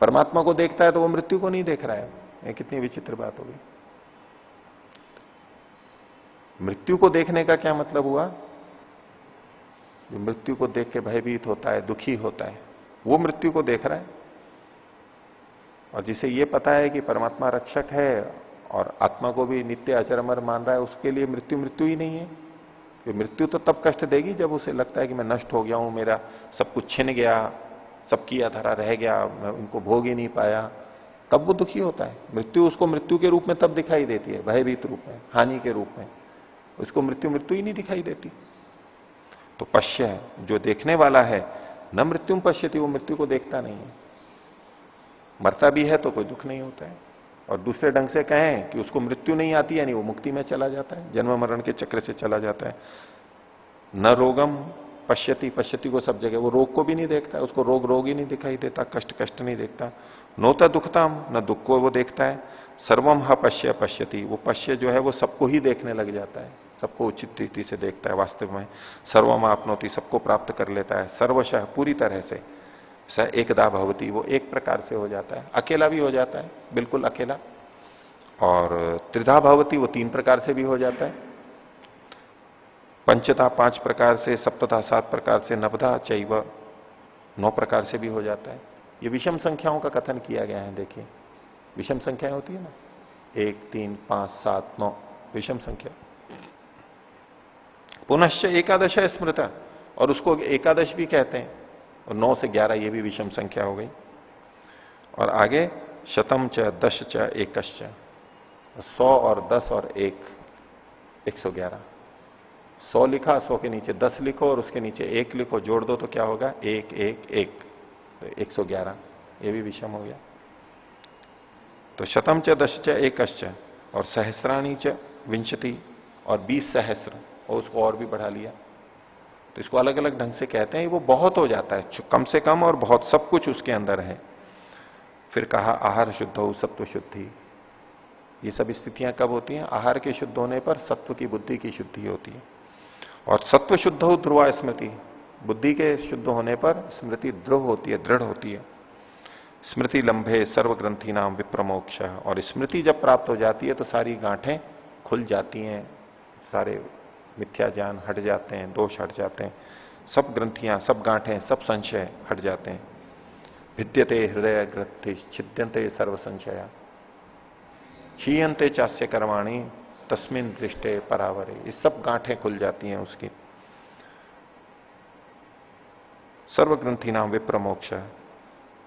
परमात्मा को देखता है तो वो मृत्यु को नहीं देख रहा है। ये कितनी विचित्र बात होगी। मृत्यु को देखने का क्या मतलब हुआ? जो मृत्यु को देख के भयभीत होता है, दुखी होता है, वो मृत्यु को देख रहा है। और जिसे ये पता है कि परमात्मा रक्षक है और आत्मा को भी नित्य अचरमर मान रहा है, उसके लिए मृत्यु मृत्यु ही नहीं है। कि मृत्यु तो तब कष्ट देगी जब उसे लगता है कि मैं नष्ट हो गया हूं, मेरा सब कुछ छिन गया, सब किया धरा रह गया, मैं उनको भोग ही नहीं पाया, तब वो दुखी होता है। मृत्यु उसको मृत्यु के रूप में तब दिखाई देती है, भयभीत रूप में, हानि के रूप में। उसको मृत्यु मृत्यु ही नहीं दिखाई देती। तो पश्य है, जो देखने वाला है, न मृत्युम पश्यति, वो मृत्यु को देखता नहीं है। मरता भी है तो कोई दुख नहीं होता है। और दूसरे ढंग से कहें कि उसको मृत्यु नहीं आती, यानी वो मुक्ति में चला जाता है, जन्म मरण के चक्र से चला जाता है। न रोगम पश्यति, पश्यति को सब जगह, वो रोग को भी नहीं देखता है, उसको रोग ही नहीं दिखाई देता, कष्ट कष्ट नहीं देखता। नोता दुखताम, न दुख को वो देखता है। सर्वम ह पश्य पश्यति, वो पश्य जो है वो सबको ही देखने लग जाता है, सबको उचित रीति से देखता है। वास्तव में सर्वम आपनोति, सबको प्राप्त कर लेता है। सर्वशः, पूरी तरह से। स एकदा भवती, वो एक प्रकार से हो जाता है, अकेला भी हो जाता है, बिल्कुल अकेला। और त्रिधा भवती, वो 3 प्रकार से भी हो जाता है। पंचता 5 प्रकार से, सप्तता 7 प्रकार से, नवधा चैव 9 प्रकार से भी हो जाता है। ये विषम संख्याओं का कथन किया गया है। देखिए, विषम संख्याएं होती है ना, 1, 3, 5, 7, 9, विषम संख्या। पुनश्च एकादश स्मृता, और उसको एकादश भी कहते हैं। और 9 से 11 ये भी विषम संख्या हो गई। और आगे शतम च, दश च, एकश्च, 100 और 10 और 1, 111। 100 लिखा, 100 के नीचे 10 लिखो और उसके नीचे 1 लिखो, जोड़ दो तो क्या होगा, 1, 1, 1, तो 111। ये भी विषम हो गया। तो शतम च, दश च, एकश्च, और सहस्राणी च विंशति, और 20 सहस्र, और उसको और भी बढ़ा लिया। तो इसको अलग अलग ढंग से कहते हैं। वो बहुत हो जाता है, कम से कम और बहुत, सब कुछ उसके अंदर है। फिर कहा आहार शुद्ध हो, सत्व शुद्धि। ये सब स्थितियां कब होती हैं? आहार के शुद्ध होने पर सत्व की, बुद्धि की शुद्धि होती है। और सत्व शुद्ध हो ध्रुवा स्मृति, बुद्धि के शुद्ध होने पर स्मृति ध्रुव होती है, दृढ़ होती है। स्मृति लंबे सर्व ग्रंथि नाम विप्रमोक्ष, और स्मृति जब प्राप्त हो जाती है तो सारी गांठें खुल जाती हैं, सारे मिथ्या ज्ञान हट जाते हैं, दोष हट जाते हैं, सब ग्रंथियां, सब गांठें, सब संशय हट जाते हैं। भिद्यते हृदय ग्रंथि छिद्यंते सर्व संशया, क्षीयंते चास्य कर्माणी तस्मिन दृष्टे परावरे। ये सब गांठें खुल जाती हैं उसकी। सर्व ग्रंथि नाम विप्रमोक्ष।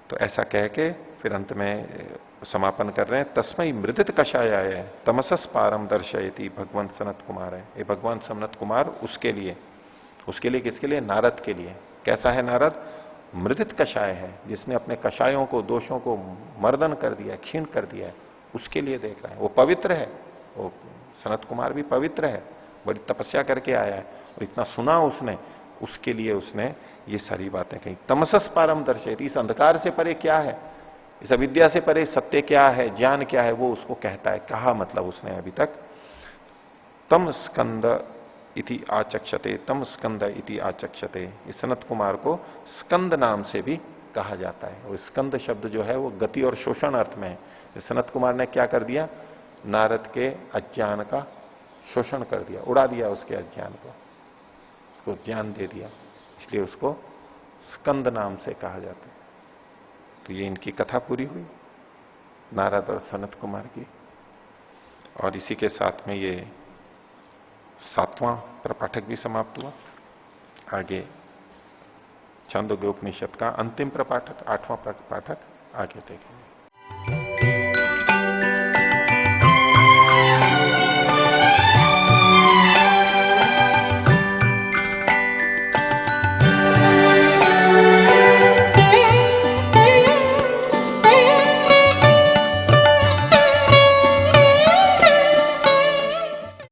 तो ऐसा कह के फिर अंत में समापन कर रहे हैं। तस्मय मृदित कषायाय तमसस पारम दर्शयति, भगवान सनत कुमार है। ये भगवान सनत कुमार उसके लिए, उसके लिए किसके लिए? नारद के लिए। कैसा है नारद? मृदित कषाय है, जिसने अपने कषायों को, दोषों को मर्दन कर दिया, क्षीण कर दिया है, उसके लिए देख रहा है। वो पवित्र है, वो सनत कुमार भी पवित्र है, बड़ी तपस्या करके आया है, और इतना सुना उसने, उसके लिए उसने ये सारी बातें कही। तमसस पारम दर्शयति, इस अंधकार से परे क्या है, इस अविद्या से परे सत्य क्या है, ज्ञान क्या है, वो उसको कहता है। कहा मतलब उसने अभी तक। तम स्कंद इति आचक्षते, तम स्कंद इति आचक्षते। इस सनत कुमार को स्कंद नाम से भी कहा जाता है। वो स्कंद शब्द जो है वो गति और शोषण अर्थ में है। सनत कुमार ने क्या कर दिया? नारद के अज्ञान का शोषण कर दिया, उड़ा दिया उसके अज्ञान को, उसको ज्ञान दे दिया, इसलिए उसको स्कंद नाम से कहा जाता है। तो ये इनकी कथा पूरी हुई, नारद और सनत कुमार की। और इसी के साथ में ये 7वां प्रपाठक भी समाप्त हुआ। आगे छांदोग्योपनिषद का अंतिम प्रपाठक, 8वां प्रपाठक आगे देखेंगे।